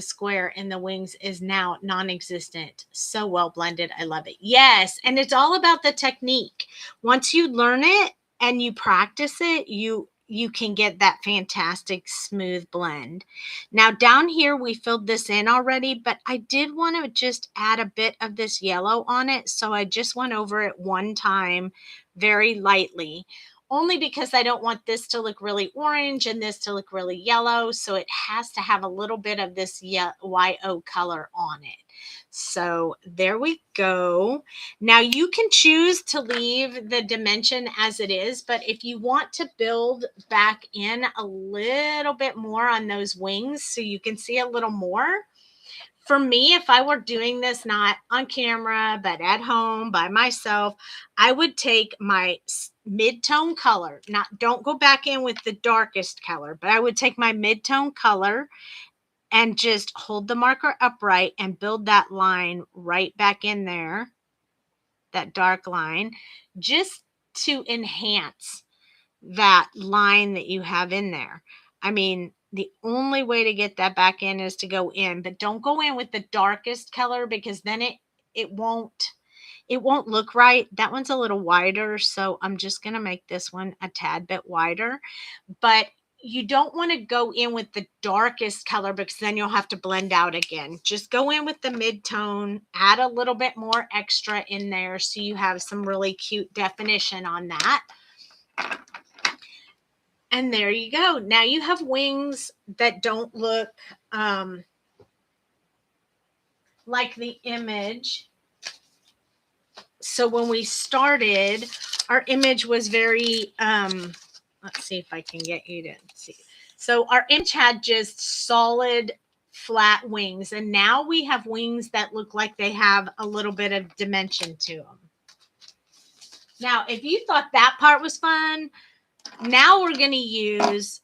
square in the wings is now non-existent. So well blended. I love it. Yes. And it's all about the technique. Once you learn it and you practice it, you can get that fantastic smooth blend. Now down here, we filled this in already, but I did want to just add a bit of this yellow on it. So I just went over it one time very lightly, only because I don't want this to look really orange and this to look really yellow. So it has to have a little bit of this YO color on it. So there we go. Now you can choose to leave the dimension as it is, but if you want to build back in a little bit more on those wings so you can see a little more, for me, if I were doing this not on camera, but at home by myself, I would take my mid-tone color. Don't go back in with the darkest color, but I would take my mid-tone color and just hold the marker upright and build that line right back in there, that dark line, just to enhance that line that you have in there. I mean, the only way to get that back in is to go in, but don't go in with the darkest color, because then it won't look right. That one's a little wider, so I'm just going to make this one a tad bit wider. But you don't want to go in with the darkest color, because then you'll have to blend out again. Just go in with the mid-tone, add a little bit more extra in there so you have some really cute definition on that. And there you go. Now you have wings that don't look like the image. So when we started, our image was very, let's see if I can get you to see. So our image had just solid flat wings, and now we have wings that look like they have a little bit of dimension to them. Now, if you thought that part was fun, now we're going to use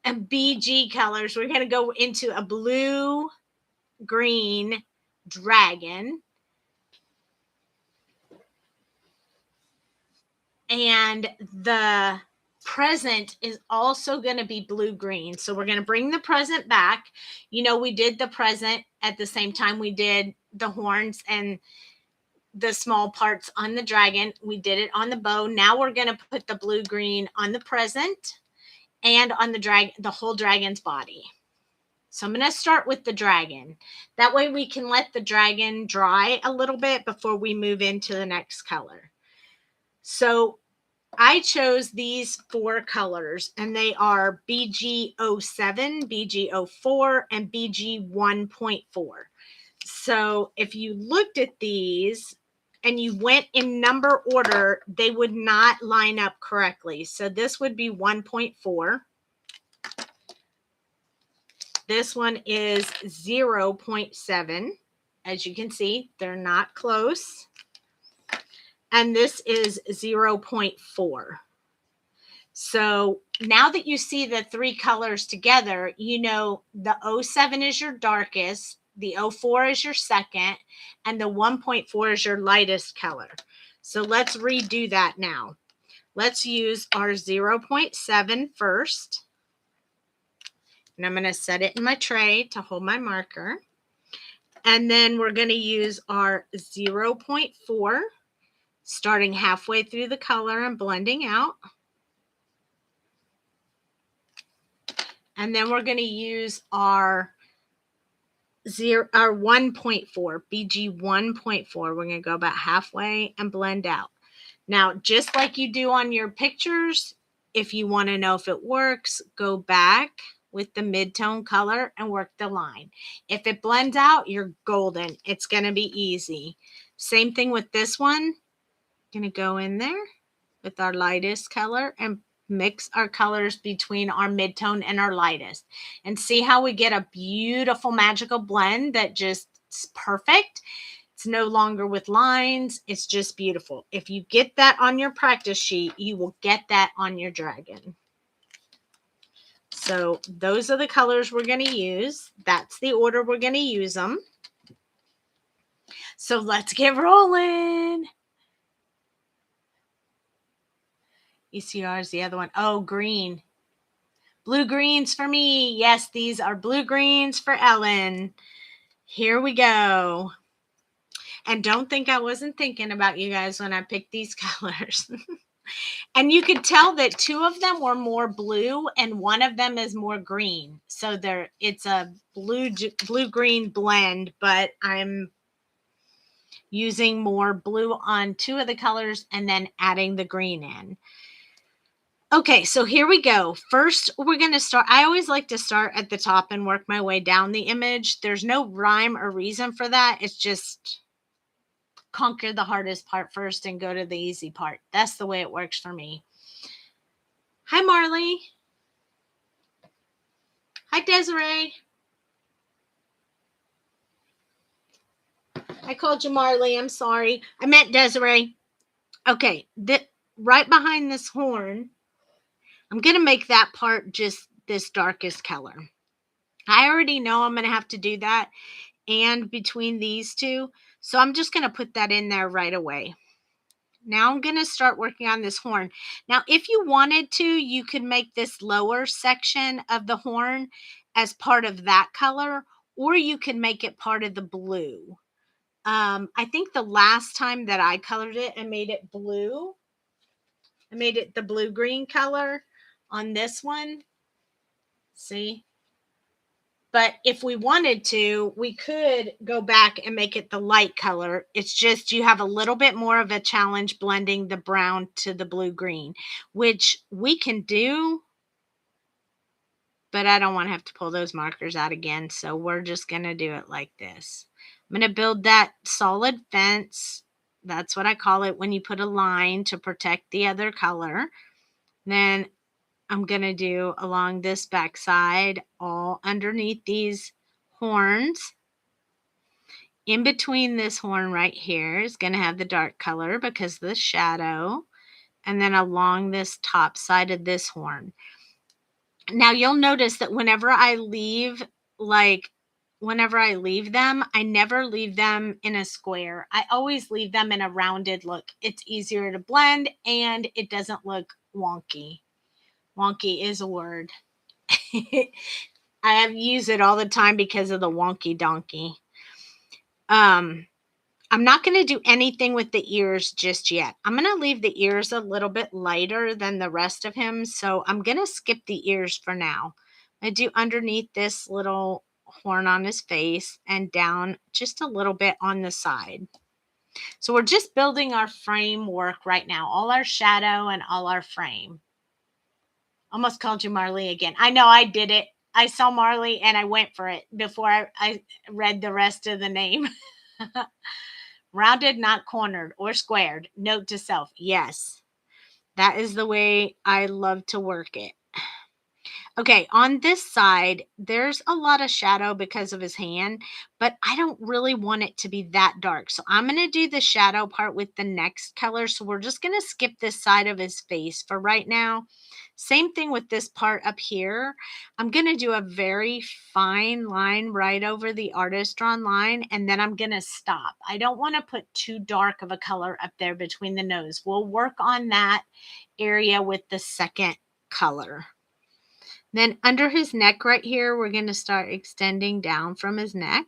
a BG colors. We're going to go into a blue green dragon. And the present is also going to be blue-green. So we're going to bring the present back. You know, we did the present at the same time we did the horns and the small parts on the dragon. We did it on the bow. Now we're going to put the blue-green on the present and on the whole dragon's body. So I'm going to start with the dragon. That way we can let the dragon dry a little bit before we move into the next color. So I chose these 4 colors, and they are BG07, BG04, and BG1.4. So if you looked at these and you went in number order, they would not line up correctly. So this would be 1.4. This one is 0.7. As you can see, they're not close. And this is 0.4. So now that you see the 3 colors together, you know the 07 is your darkest, the 04 is your second, and the 1.4 is your lightest color. So let's redo that now. Let's use our 0.7 first. And I'm going to set it in my tray to hold my marker. And then we're going to use our 0.4, starting halfway through the color and blending out. And then we're going to use our 1.4, BG 1.4. We're going to go about halfway and blend out. Now, just like you do on your pictures, if you want to know if it works, go back with the mid-tone color and work the line. If it blends out, you're golden. It's going to be easy. Same thing with this one. Going to go in there with our lightest color and mix our colors between our mid-tone and our lightest. And see how we get a beautiful magical blend that just is perfect. It's no longer with lines. It's just beautiful. If you get that on your practice sheet, you will get that on your dragon. So those are the colors we're going to use. That's the order we're going to use them. So let's get rolling. ECR is the other one. Oh, green. Blue greens for me. Yes, these are blue greens for Ellen. Here we go. And don't think I wasn't thinking about you guys when I picked these colors. And you could tell that 2 of them were more blue and 1 of them is more green. So it's a blue-green blend, but I'm using more blue on 2 of the colors and then adding the green in. Okay, so here we go. First, we're going to start. I always like to start at the top and work my way down the image. There's no rhyme or reason for that. It's just conquer the hardest part first and go to the easy part. That's the way it works for me. Hi, Marley. Hi, Desiree. I called you Marley. I'm sorry. I meant Desiree. Okay, right behind this horn, I'm going to make that part just this darkest color. I already know I'm going to have to do that and between these 2. So I'm just going to put that in there right away. Now I'm going to start working on this horn. Now, if you wanted to, you could make this lower section of the horn as part of that color, or you could make it part of the blue. I think the last time that I colored it and made it blue, I made it the blue-green color on this one. See? But if we wanted to, we could go back and make it the light color. It's just you have a little bit more of a challenge blending the brown to the blue-green, which we can do, but I don't want to have to pull those markers out again, so we're just going to do it like this. I'm going to build that solid fence. That's what I call it when you put a line to protect the other color. Then I'm going to do along this back side, all underneath these horns. In between this horn right here is going to have the dark color because of the shadow. And then along this top side of this horn. Now you'll notice that whenever I leave like whenever I leave them, I never leave them in a square. I always leave them in a rounded look. It's easier to blend and it doesn't look wonky. Wonky is a word. I have used it all the time because of the wonky donkey. I'm not going to do anything with the ears just yet. I'm going to leave the ears a little bit lighter than the rest of him. So I'm going to skip the ears for now. I do underneath this little horn on his face and down just a little bit on the side. So we're just building our framework right now, all our shadow and all our frame. Almost called you Marley again. I know I did it. I saw Marley and I went for it before I read the rest of the name. Rounded, not cornered or squared. Note to self. Yes, that is the way I love to work it. Okay, on this side, there's a lot of shadow because of his hand, but I don't really want it to be that dark. So I'm going to do the shadow part with the next color. So we're just going to skip this side of his face for right now. Same thing with this part up here. I'm going to do a very fine line right over the artist drawn line, and then I'm going to stop. I don't want to put too dark of a color up there between the nose. We'll work on that area with the second color. Then under his neck right here, we're going to start extending down from his neck.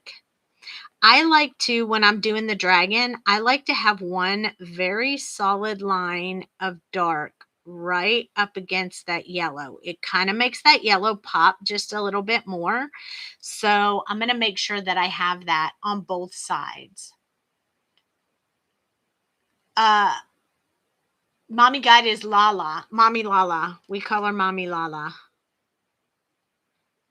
I like to, when I'm doing the dragon, I like to have one very solid line of dark right up against that yellow. It kind of makes that yellow pop just a little bit more. So I'm going to make sure that I have that on both sides. Mommy Guide is Lala. Mommy Lala. We call her Mommy Lala.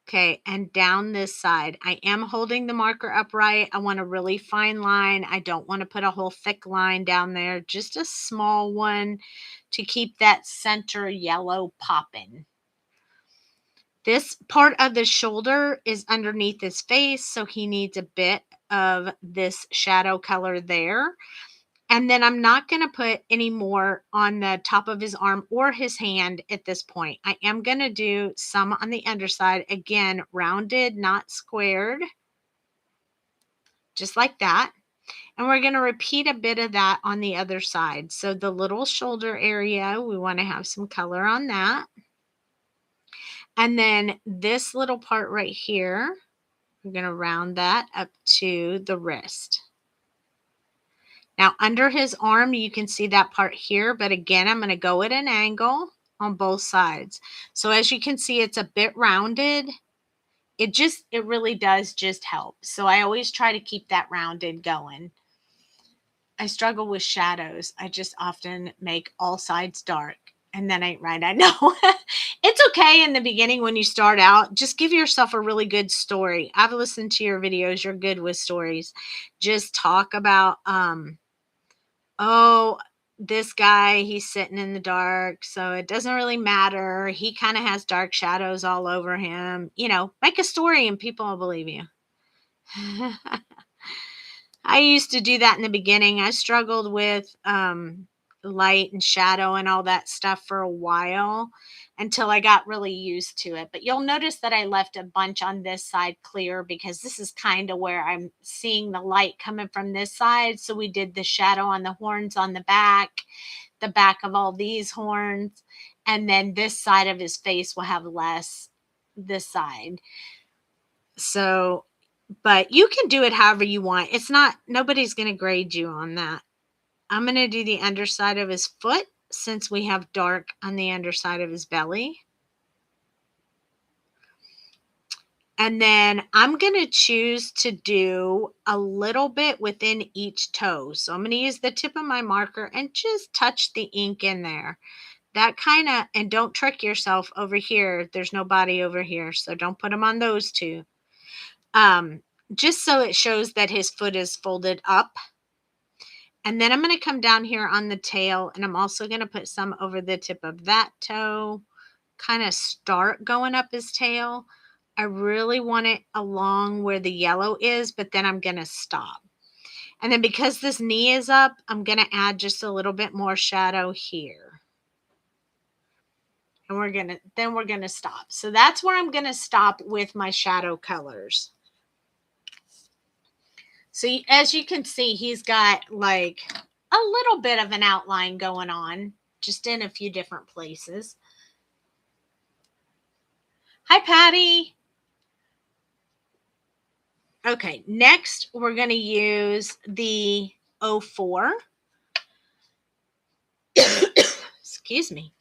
Okay, and down this side, I am holding the marker upright. I want a really fine line. I don't want to put a whole thick line down there, just a small one to keep that center yellow popping. This part of the shoulder is underneath his face, so he needs a bit of this shadow color there. And then I'm not going to put any more on the top of his arm or his hand at this point. I am going to do some on the underside. Again, rounded, not squared. Just like that. And we're going to repeat a bit of that on the other side. So the little shoulder area, we want to have some color on that. And then this little part right here, we're going to round that up to the wrist. Now, under his arm, you can see that part here, but again, I'm going to go at an angle on both sides. So as you can see, it's a bit rounded. It really does just help. So I always try to keep that rounded going. I struggle with shadows. I just often make all sides dark, and then ain't right. I know. It's okay in the beginning when you start out. Just give yourself a really good story. I've listened to your videos. You're good with stories. Just talk about, oh, this guy, he's sitting in the dark, so it doesn't really matter. He kind of has dark shadows all over him. You know, make a story and people will believe you. I used to do that in the beginning. I struggled with light and shadow and all that stuff for a while until I got really used to it. But you'll notice that I left a bunch on this side clear because this is kind of where I'm seeing the light coming from this side. So we did the shadow on the horns on the back of all these horns. And then this side of his face will have less this side. So, but you can do it however you want. It's not, nobody's going to grade you on that. I'm going to do the underside of his foot since we have dark on the underside of his belly. And then I'm going to choose to do a little bit within each toe. So I'm going to use the tip of my marker and just touch the ink in there. That kind of, and don't trick yourself over here. There's no body over here, so don't put them on those two. Just so it shows that his foot is folded up. And then I'm going to come down here on the tail, and I'm also going to put some over the tip of that toe, kind of start going up his tail. I really want it along where the yellow is, but then I'm going to stop. And then because this knee is up, I'm going to add just a little bit more shadow here. And we're going to stop. So that's where I'm going to stop with my shadow colors. So as you can see, he's got like a little bit of an outline going on, just in a few different places. Hi, Patty. Okay, next we're going to use the 04. Excuse me.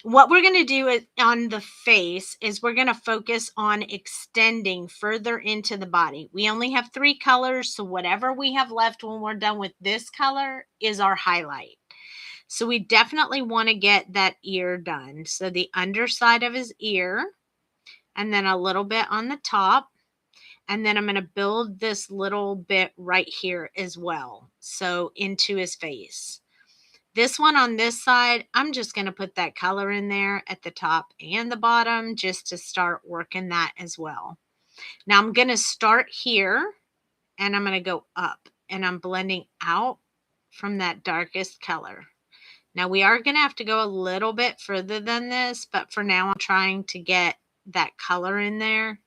What we're going to do is, on the face, is we're going to focus on extending further into the body. We only have 3 colors, so whatever we have left when we're done with this color is our highlight. So we definitely want to get that ear done. So the underside of his ear, and then a little bit on the top. And then I'm going to build this little bit right here as well. So into his face. This one on this side, I'm just going to put that color in there at the top and the bottom just to start working that as well. Now I'm going to start here and I'm going to go up and I'm blending out from that darkest color. Now we are going to have to go a little bit further than this, but for now I'm trying to get that color in there.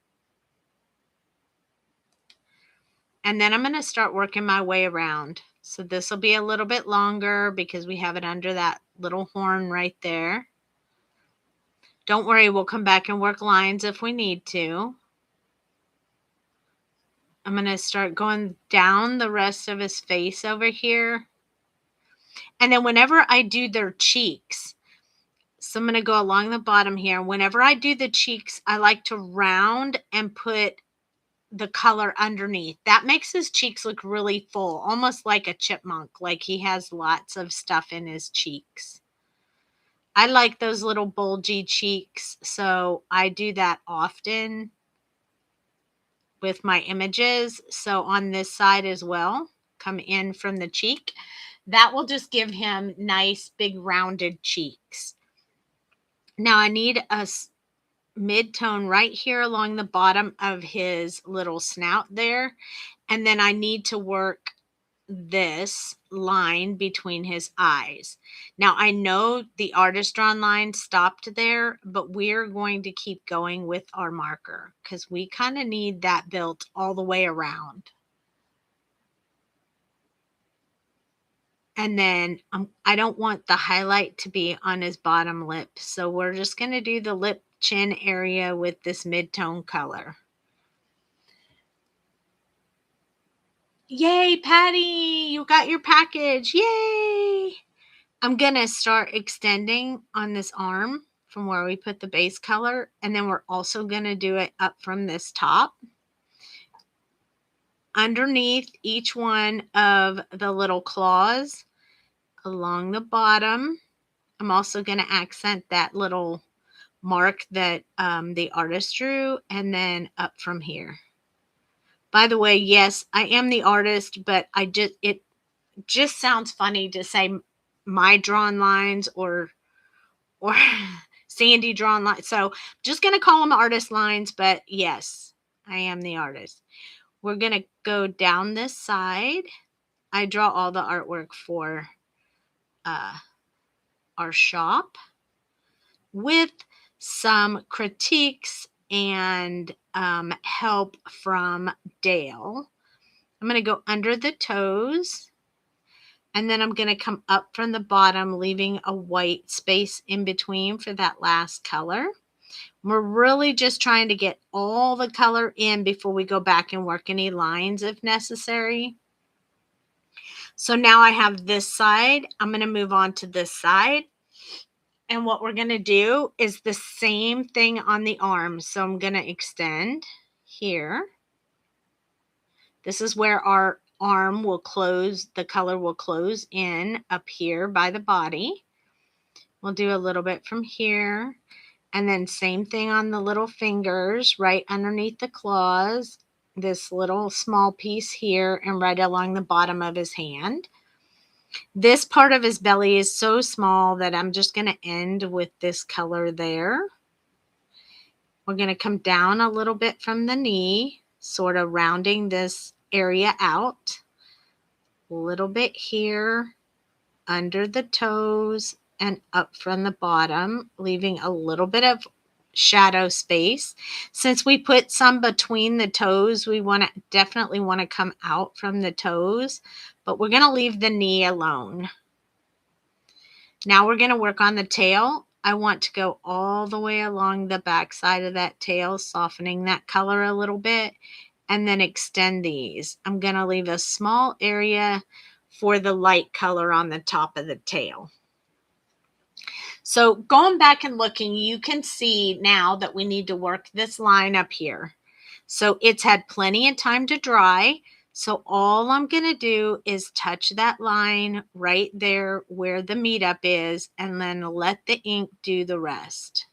And then I'm going to start working my way around. So this will be a little bit longer because we have it under that little horn right there. Don't worry, we'll come back and work lines if we need to. I'm going to start going down the rest of his face over here. And then whenever I do their cheeks, so I'm going to go along the bottom here. Whenever I do the cheeks, I like to round and put the color underneath. That makes his cheeks look really full, almost like a chipmunk, like he has lots of stuff in his cheeks. I like those little bulgy cheeks, so I do that often with my images. So on this side as well, come in from the cheek. That will just give him nice, big, rounded cheeks. Now I need a mid-tone right here along the bottom of his little snout there. And then I need to work this line between his eyes. Now I know the artist drawn line stopped there, but we're going to keep going with our marker because we kind of need that built all the way around. And then I don't want the highlight to be on his bottom lip. So we're just going to do the lip chin area with this mid-tone color. Yay, Patty, you got your package. Yay. I'm going to start extending on this arm from where we put the base color. And then we're also going to do it up from this top. Underneath each one of the little claws along the bottom. I'm also going to accent that little mark that the artist drew, and then up from here. By the way, yes, I am the artist, but it just sounds funny to say my drawn lines or Sandy drawn lines. So just going to call them artist lines, but yes, I am the artist. We're going to go down this side. I draw all the artwork for our shop with some critiques and help from Dale. I'm going to go under the toes, and then I'm going to come up from the bottom, leaving a white space in between for that last color. We're really just trying to get all the color in before we go back and work any lines if necessary. So now I have this side. I'm going to move on to this side. And what we're going to do is the same thing on the arm. So I'm going to extend here. This is where our arm will close, the color will close in up here by the body. We'll do a little bit from here. And then same thing on the little fingers, right underneath the claws. This little small piece here and right along the bottom of his hand. This part of his belly is so small that I'm just going to end with this color there. We're going to come down a little bit from the knee, sort of rounding this area out. A little bit here, under the toes, and up from the bottom, leaving a little bit of shadow space. Since we put some between the toes, we definitely want to come out from the toes, but we're going to leave the knee alone. Now we're going to work on the tail. I want to go all the way along the back side of that tail, softening that color a little bit, and then extend these. I'm going to leave a small area for the light color on the top of the tail. So going back and looking, you can see now that we need to work this line up here. So it's had plenty of time to dry. So all I'm going to do is touch that line right there where the meetup is, and then let the ink do the rest.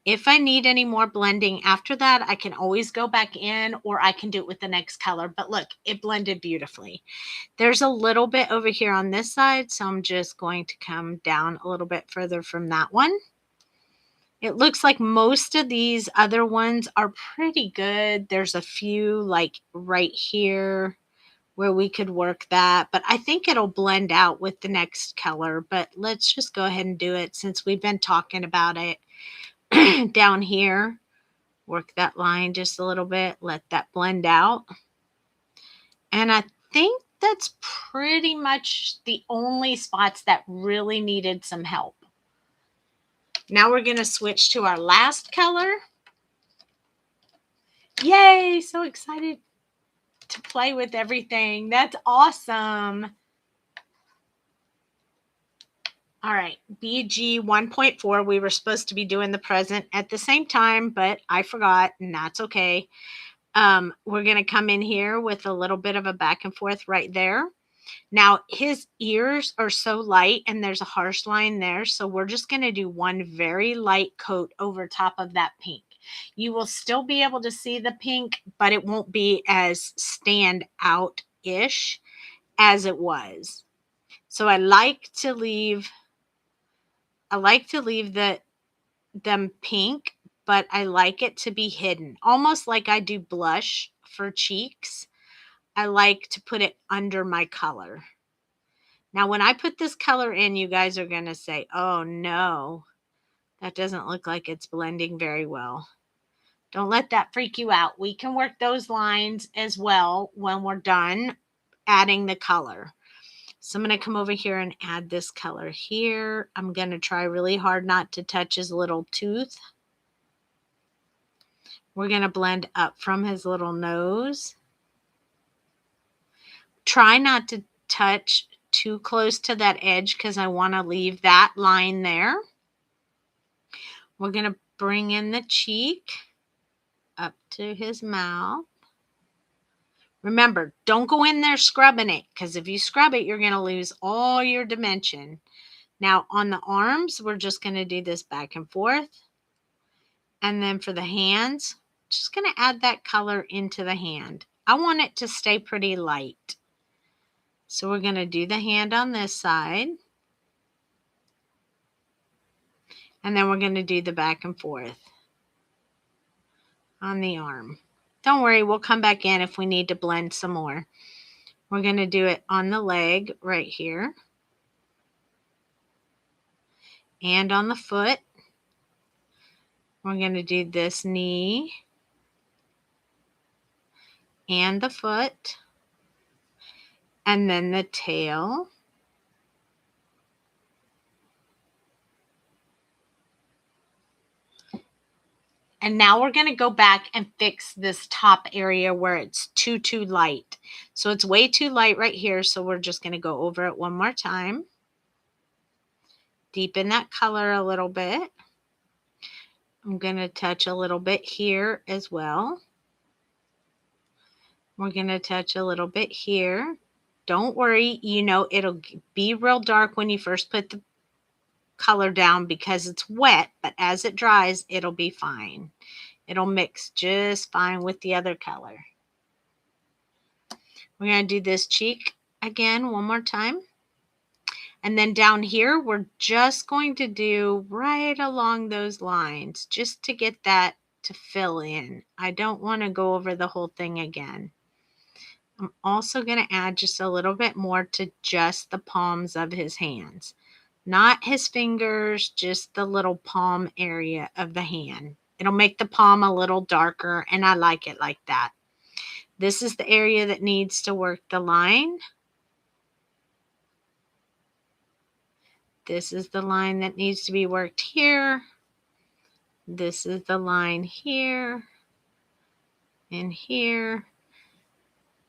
If I need any more blending after that, I can always go back in, or I can do it with the next color. But look, it blended beautifully. There's a little bit over here on this side, so I'm just going to come down a little bit further from that one. It looks like most of these other ones are pretty good. There's a few like right here where we could work that, but I think it'll blend out with the next color. But let's just go ahead and do it since we've been talking about it. Down here, work that line just a little bit, let that blend out. And I think that's pretty much the only spots that really needed some help. Now we're going to switch to our last color. Yay, so excited to play with everything. That's awesome. All right, BG 1.4. We were supposed to be doing the present at the same time, but I forgot, and that's okay. We're going to come in here with a little bit of a back and forth right there. Now, his ears are so light, and there's a harsh line there, so we're just going to do one very light coat over top of that pink. You will still be able to see the pink, but it won't be as stand out-ish as it was. So I like to leave them pink, but I like it to be hidden, almost like I do blush for cheeks. I like to put it under my color. Now, when I put this color in, you guys are going to say, oh no, that doesn't look like it's blending very well. Don't let that freak you out. We can work those lines as well when we're done adding the color. So I'm going to come over here and add this color here. I'm going to try really hard not to touch his little tooth. We're going to blend up from his little nose. Try not to touch too close to that edge because I want to leave that line there. We're going to bring in the cheek up to his mouth. Remember, don't go in there scrubbing it, because if you scrub it, you're going to lose all your dimension. Now, on the arms, we're just going to do this back and forth. And then for the hands, just going to add that color into the hand. I want it to stay pretty light. So we're going to do the hand on this side. And then we're going to do the back and forth on the arm. Don't worry, we'll come back in if we need to blend some more. We're going to do it on the leg right here. And on the foot. We're going to do this knee and the foot. And then the tail. And now we're going to go back and fix this top area where it's too light. So it's way too light right here. So we're just going to go over it one more time. Deepen that color a little bit. I'm going to touch a little bit here as well. We're going to touch a little bit here. Don't worry, you know, it'll be real dark when you first put the color down because it's wet, but as it dries, it'll be fine. It'll mix just fine with the other color. We're going to do this cheek again one more time. And then down here, we're just going to do right along those lines just to get that to fill in. I don't want to go over the whole thing again. I'm also going to add just a little bit more to just the palms of his hands. Not his fingers, just the little palm area of the hand. It'll make the palm a little darker, and I like it like that. This is the area that needs to work the line. This is the line that needs to be worked here. This is the line here and here.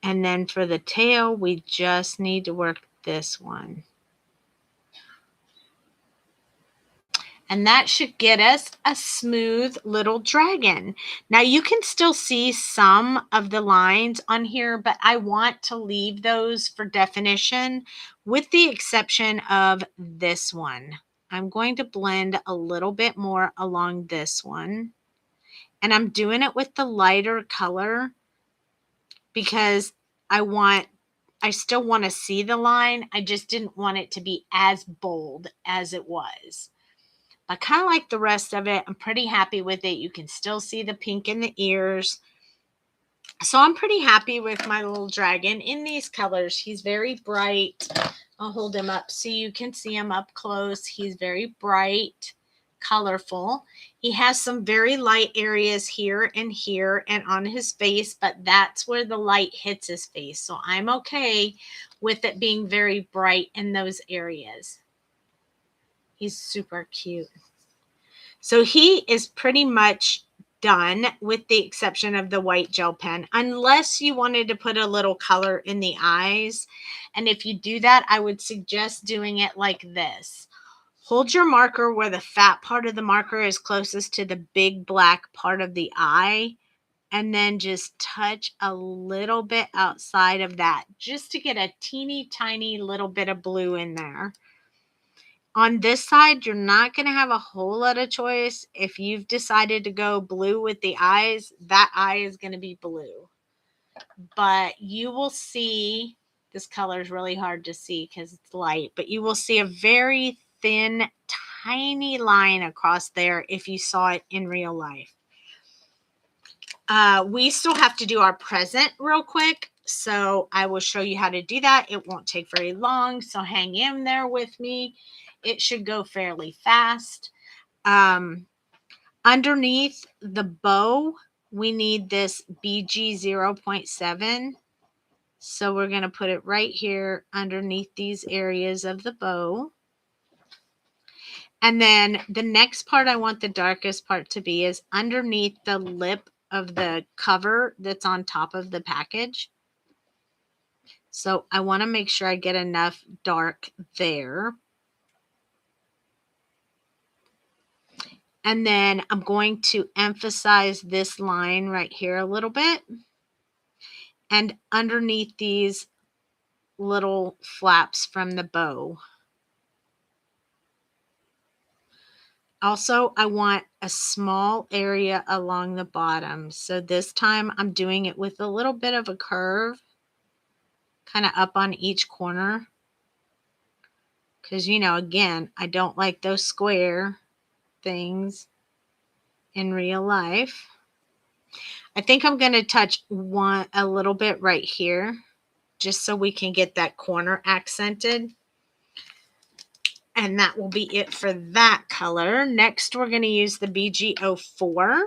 And then for the tail, we just need to work this one. And that should get us a smooth little dragon. Now you can still see some of the lines on here, but I want to leave those for definition with the exception of this one. I'm going to blend a little bit more along this one. And I'm doing it with the lighter color because I still want to see the line. I just didn't want it to be as bold as it was. I kind of like the rest of it. I'm pretty happy with it. You can still see the pink in the ears. So I'm pretty happy with my little dragon in these colors. He's very bright. I'll hold him up so you can see him up close. He's very bright, colorful. He has some very light areas here and on his face, but that's where the light hits his face. So I'm okay with it being very bright in those areas. He's super cute. So he is pretty much done with the exception of the white gel pen, unless you wanted to put a little color in the eyes. And if you do that, I would suggest doing it like this. Hold your marker where the fat part of the marker is closest to the big black part of the eye, and then just touch a little bit outside of that just to get a teeny tiny little bit of blue in there. On this side, you're not going to have a whole lot of choice. If you've decided to go blue with the eyes, that eye is going to be blue. But you will see, this color is really hard to see because it's light, but you will see a very thin, tiny line across there if you saw it in real life. We still have to do our present real quick, so I will show you how to do that. It won't take very long, so hang in there with me. It should go fairly fast. Underneath the bow, we need this BG 0.7. So we're going to put it right here underneath these areas of the bow. And then the next part I want the darkest part to be is underneath the lip of the cover that's on top of the package. So I want to make sure I get enough dark there. And then I'm going to emphasize this line right here a little bit. And underneath these little flaps from the bow. Also, I want a small area along the bottom. So this time I'm doing it with a little bit of a curve, kind of up on each corner. Because, you know, again, I don't like those square things in real life. I think I'm going to touch a little bit right here, just so we can get that corner accented. And that will be it for that color. Next, we're going to use the BG04.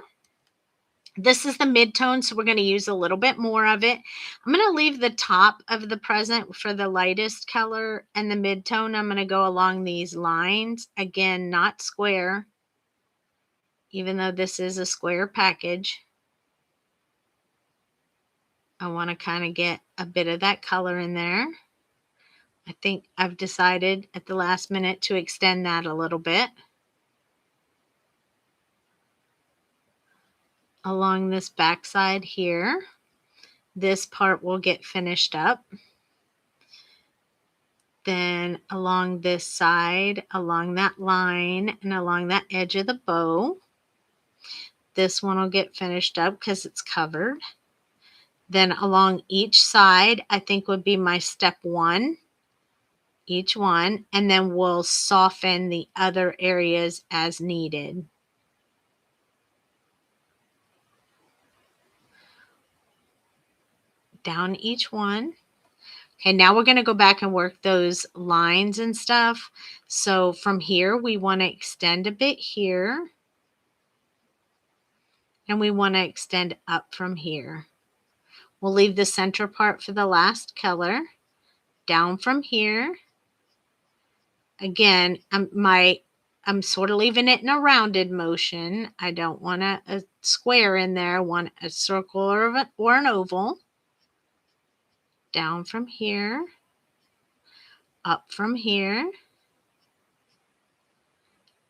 This is the mid-tone, so we're going to use a little bit more of it. I'm going to leave the top of the present for the lightest color, and the mid-tone, I'm going to go along these lines. Again, not square, even though this is a square package. I want to kind of get a bit of that color in there. I think I've decided at the last minute to extend that a little bit along this back side here. This part will get finished up. Then along this side, along that line, and along that edge of the bow. This one will get finished up because it's covered. Then along each side, I think would be my step one. Each one, and then we'll soften the other areas as needed. Down each one. Okay, now we're going to go back and work those lines and stuff. So from here, we want to extend a bit here. And we want to extend up from here. We'll leave the center part for the last color. Down from here. Again, I'm sort of leaving it in a rounded motion. I don't want a square in there. I want a circle or an oval. Down from here. Up from here.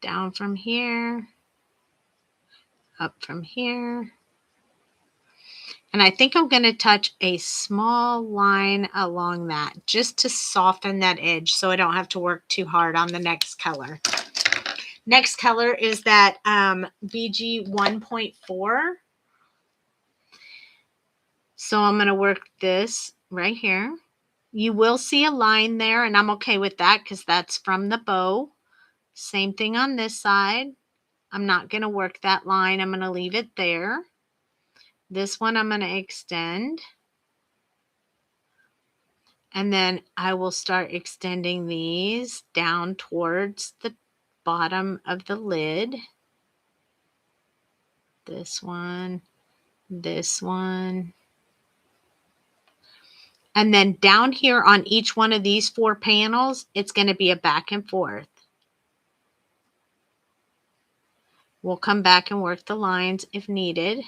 Down from here. Up from here. And I think I'm going to touch a small line along that just to soften that edge so I don't have to work too hard on the next color. Next color is that BG 1.4. So I'm going to work this right here. You will see a line there, and I'm okay with that because that's from the bow. Same thing on this side. I'm not going to work that line. I'm going to leave it there. This one I'm going to extend. And then I will start extending these down towards the bottom of the lid. This one, this one. And then down here on each one of these 4 panels, it's going to be a back and forth. We'll come back and work the lines if needed.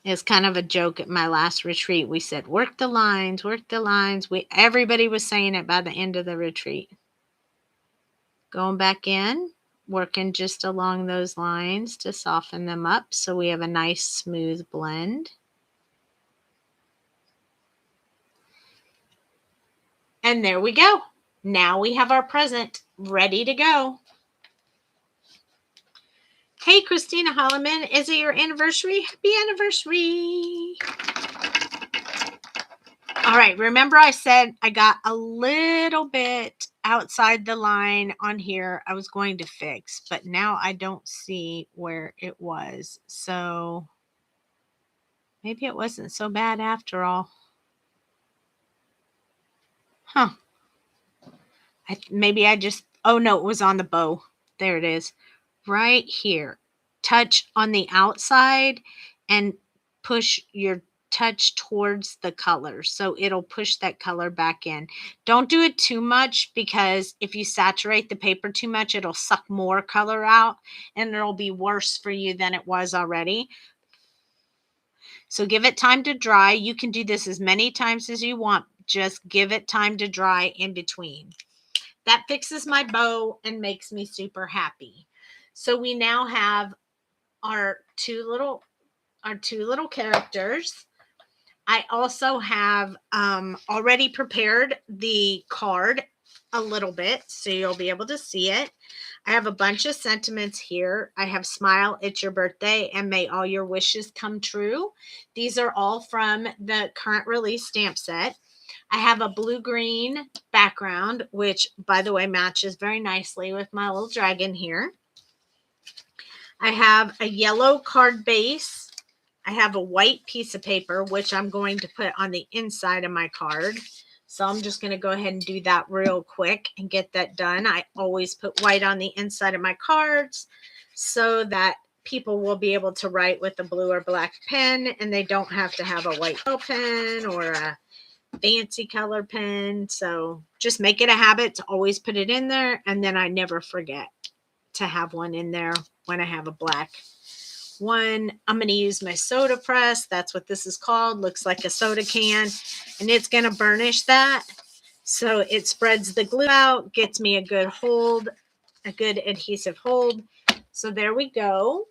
It's kind of a joke at my last retreat. We said, work the lines, work the lines. Everybody was saying it by the end of the retreat. Going back in, working just along those lines to soften them up so we have a nice smooth blend. And there we go. Now we have our present ready to go. Hey, Christina Holloman, is it your anniversary? Happy anniversary. All right, remember I said I got a little bit outside the line on here I was going to fix, but now I don't see where it was. So maybe it wasn't so bad after all. Huh. Maybe I just, oh no, it was on the bow. There it is. Right here. Touch on the outside and push your touch towards the color. So it'll push that color back in. Don't do it too much because if you saturate the paper too much, it'll suck more color out and it'll be worse for you than it was already. So give it time to dry. You can do this as many times as you want. Just give it time to dry in between. That fixes my bow and makes me super happy. So we now have our two little characters. I also have already prepared the card a little bit so you'll be able to see it. I have a bunch of sentiments here. I have smile, it's your birthday, and may all your wishes come true. These are all from the current release stamp set. I have a blue-green background, which, by the way, matches very nicely with my little dragon here. I have a yellow card base. I have a white piece of paper, which I'm going to put on the inside of my card. So I'm just going to go ahead and do that real quick and get that done. I always put white on the inside of my cards so that people will be able to write with a blue or black pen, and they don't have to have a white pen or a fancy color pen. So just make it a habit to always put it in there, and then I never forget to have one in there when I have a black one. I'm going to use my soda press. That's what this is called. Looks like a soda can, and it's going to burnish that so it spreads the glue out, gets me a good hold, a good adhesive hold. So there we go.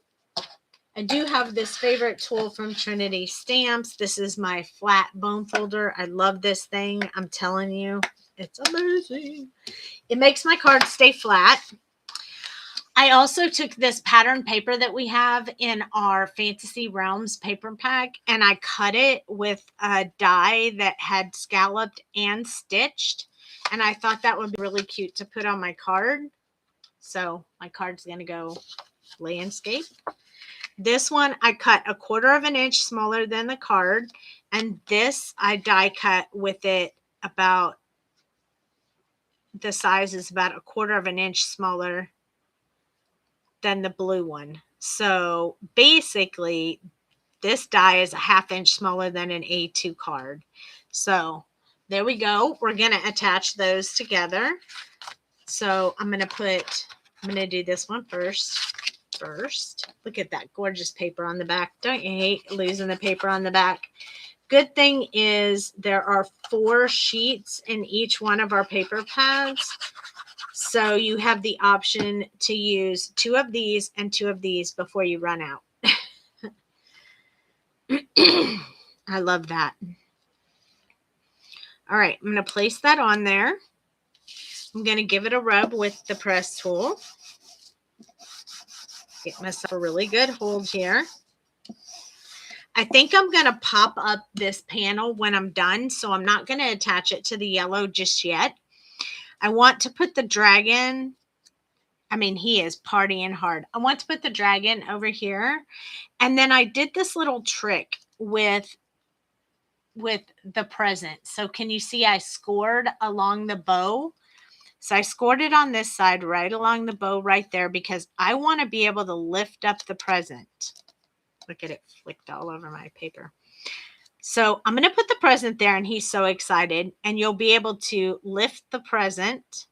I do have this favorite tool from Trinity Stamps. This is my flat bone folder. I love this thing. I'm telling you, it's amazing. It makes my cards stay flat. I also took this pattern paper that we have in our Fantasy Realms paper pack, and I cut it with a die that had scalloped and stitched. And I thought that would be really cute to put on my card. So my card's going to go landscape. This one I cut 1/4 of an inch smaller than the card, and this I die cut with it about, the size is about 1/4 of an inch smaller than the blue one. So basically this die is a 1/2 inch smaller than an A2 card. So there we go. We're going to attach those together. So I'm going to do this one first. Look at that gorgeous paper on the back. Don't you hate losing the paper on the back? Good thing is there are 4 sheets in each one of our paper pads. So you have the option to use 2 of these and 2 of these before you run out. I love that. All right, I'm going to place that on there. I'm going to give it a rub with the press tool. Get myself a really good hold here. I think I'm going to pop up this panel when I'm done, so I'm not going to attach it to the yellow just yet. I want to put the dragon, I mean, he is partying hard. I want to put the dragon over here. And then I did this little trick with the present. So can you see I scored along the bow? So I scored it on this side right along the bow right there because I want to be able to lift up the present. Look at it flicked all over my paper. So I'm going to put the present there and he's so excited. And you'll be able to lift the present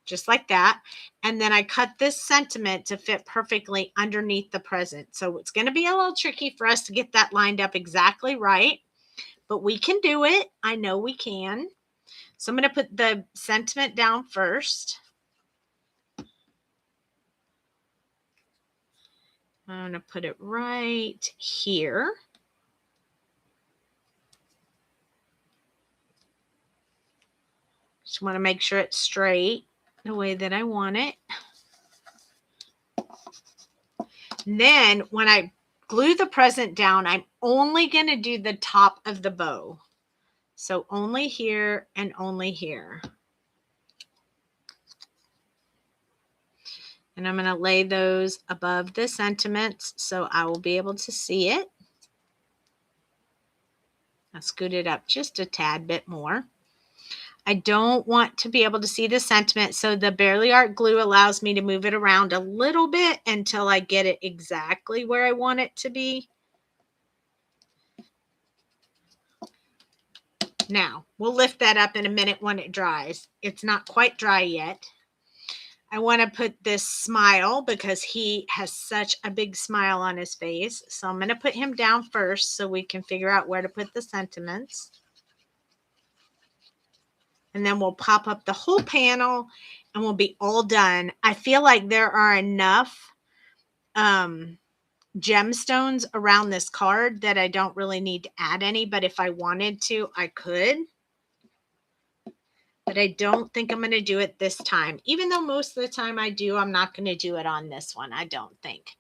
just like that. And then I cut this sentiment to fit perfectly underneath the present. So it's going to be a little tricky for us to get that lined up exactly right. But we can do it. I know we can. So I'm going to put the sentiment down first. I'm going to put it right here. Just want to make sure it's straight the way that I want it. And then when I glue the present down, I'm only going to do the top of the bow. So only here and only here. And I'm going to lay those above the sentiments so I will be able to see it. I'll scoot it up just a tad bit more. I don't want to be able to see the sentiment, so the Barely Art glue allows me to move it around a little bit until I get it exactly where I want it to be. Now, we'll lift that up in a minute when it dries. It's not quite dry yet. I want to put this smile because he has such a big smile on his face. So I'm going to put him down first so we can figure out where to put the sentiments. And then we'll pop up the whole panel and we'll be all done. I feel like there are enough gemstones around this card that I don't really need to add any, but if I wanted to, I could. But I don't think I'm going to do it this time. Even though most of the time I do, I'm not going to do it on this one, I don't think.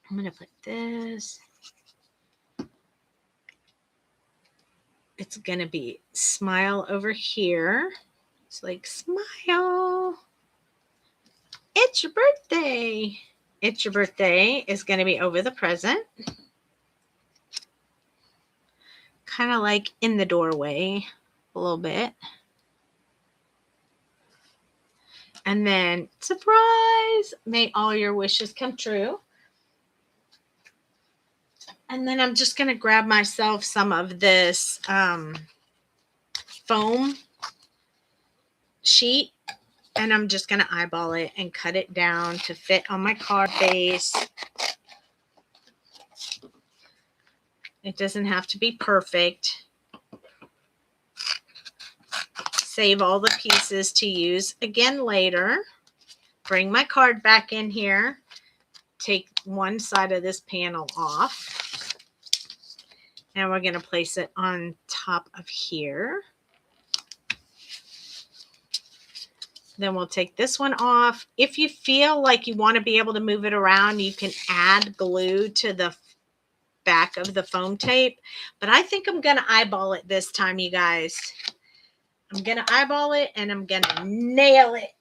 I'm going to put this. It's going to be smile over here. It's like, smile. It's your birthday. It's your birthday is going to be over the present. Kind of like in the doorway a little bit. And then, surprise, may all your wishes come true. And then I'm just going to grab myself some of this foam sheet. And I'm just going to eyeball it and cut it down to fit on my card base. It doesn't have to be perfect. Save all the pieces to use again later. Bring my card back in here. Take one side of this panel off. And we're going to place it on top of here. Then we'll take this one off. If you feel like you want to be able to move it around, you can add glue to the back of the foam tape. But I think I'm going to eyeball it this time, you guys. I'm going to eyeball it and I'm going to nail it.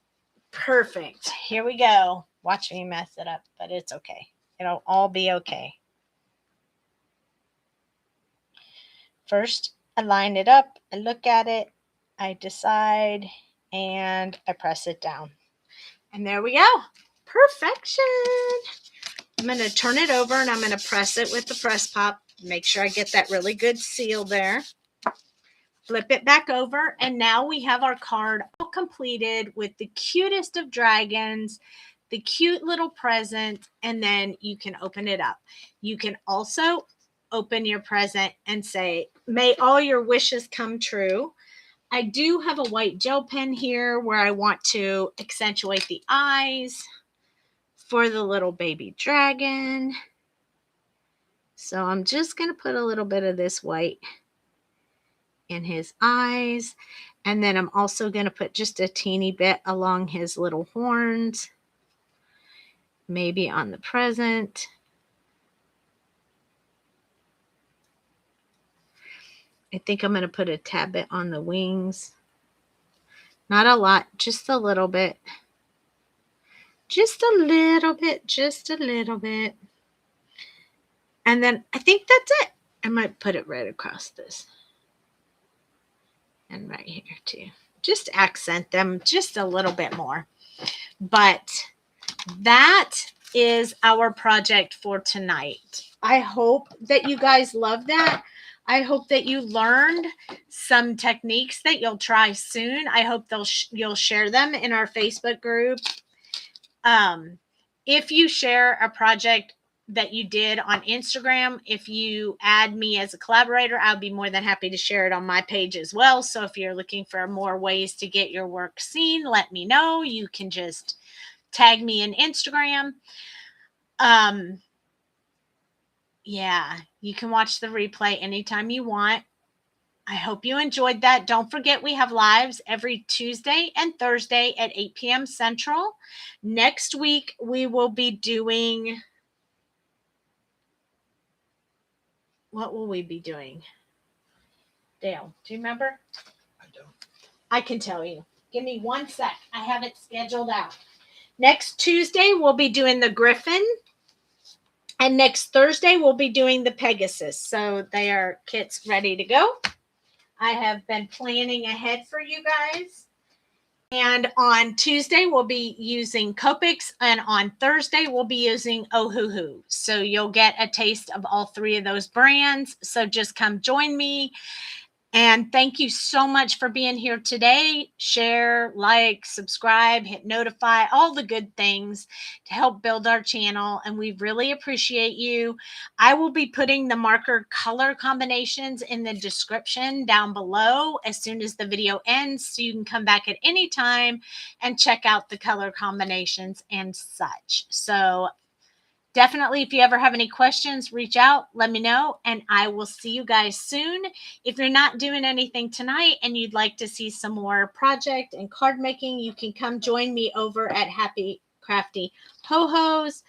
Perfect. Here we go. Watch me mess it up, but it's okay. It'll all be okay. First, I line it up, I look at it, I decide, and I press it down. And there we go. Perfection. I'm going to turn it over and I'm going to press it with the press pop. Make sure I get that really good seal there. Flip it back over, and now we have our card all completed with the cutest of dragons, the cute little present, and then you can open it up. You can also open your present and say, may all your wishes come true. I do have a white gel pen here where I want to accentuate the eyes for the little baby dragon. So I'm just going to put a little bit of this white in his eyes. And then I'm also going to put just a teeny bit along his little horns, maybe on the present. I think I'm going to put a tad bit on the wings. Not a lot, just a little bit. Just a little bit, just a little bit. And then I think that's it. I might put it right across this. And right here too. Just accent them just a little bit more. But that is our project for tonight. I hope that you guys love that. I hope that you learned some techniques that you'll try soon. I hope you'll share them in our Facebook group. If you share a project that you did on Instagram, if you add me as a collaborator, I'll be more than happy to share it on my page as well. So if you're looking for more ways to get your work seen, let me know. You can just tag me in Instagram. Yeah, you can watch the replay anytime you want. I hope you enjoyed that. Don't forget, we have lives every Tuesday and Thursday at 8 p.m. Central. Next week, we will be doing... What will we be doing? Dale, do you remember? I don't. I can tell you. Give me 1 sec. I have it scheduled out. Next Tuesday, we'll be doing the Griffin. And next Thursday, we'll be doing the Pegasus. So they are kits ready to go. I have been planning ahead for you guys. And on Tuesday, we'll be using Copics. And on Thursday, we'll be using Ohuhu. So you'll get a taste of all three of those brands. So just come join me. And thank you so much for being here today. Share, like, subscribe, hit notify, all the good things to help build our channel. And we really appreciate you. I will be putting the marker color combinations in the description down below as soon as the video ends. So you can come back at any time and check out the color combinations and such. So definitely, if you ever have any questions, reach out, let me know, and I will see you guys soon. If you're not doing anything tonight and you'd like to see some more project and card making, you can come join me over at Happy Crafty Ho-Ho's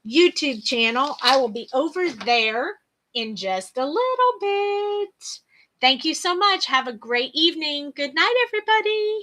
YouTube channel. I will be over there in just a little bit. Thank you so much. Have a great evening. Good night, everybody.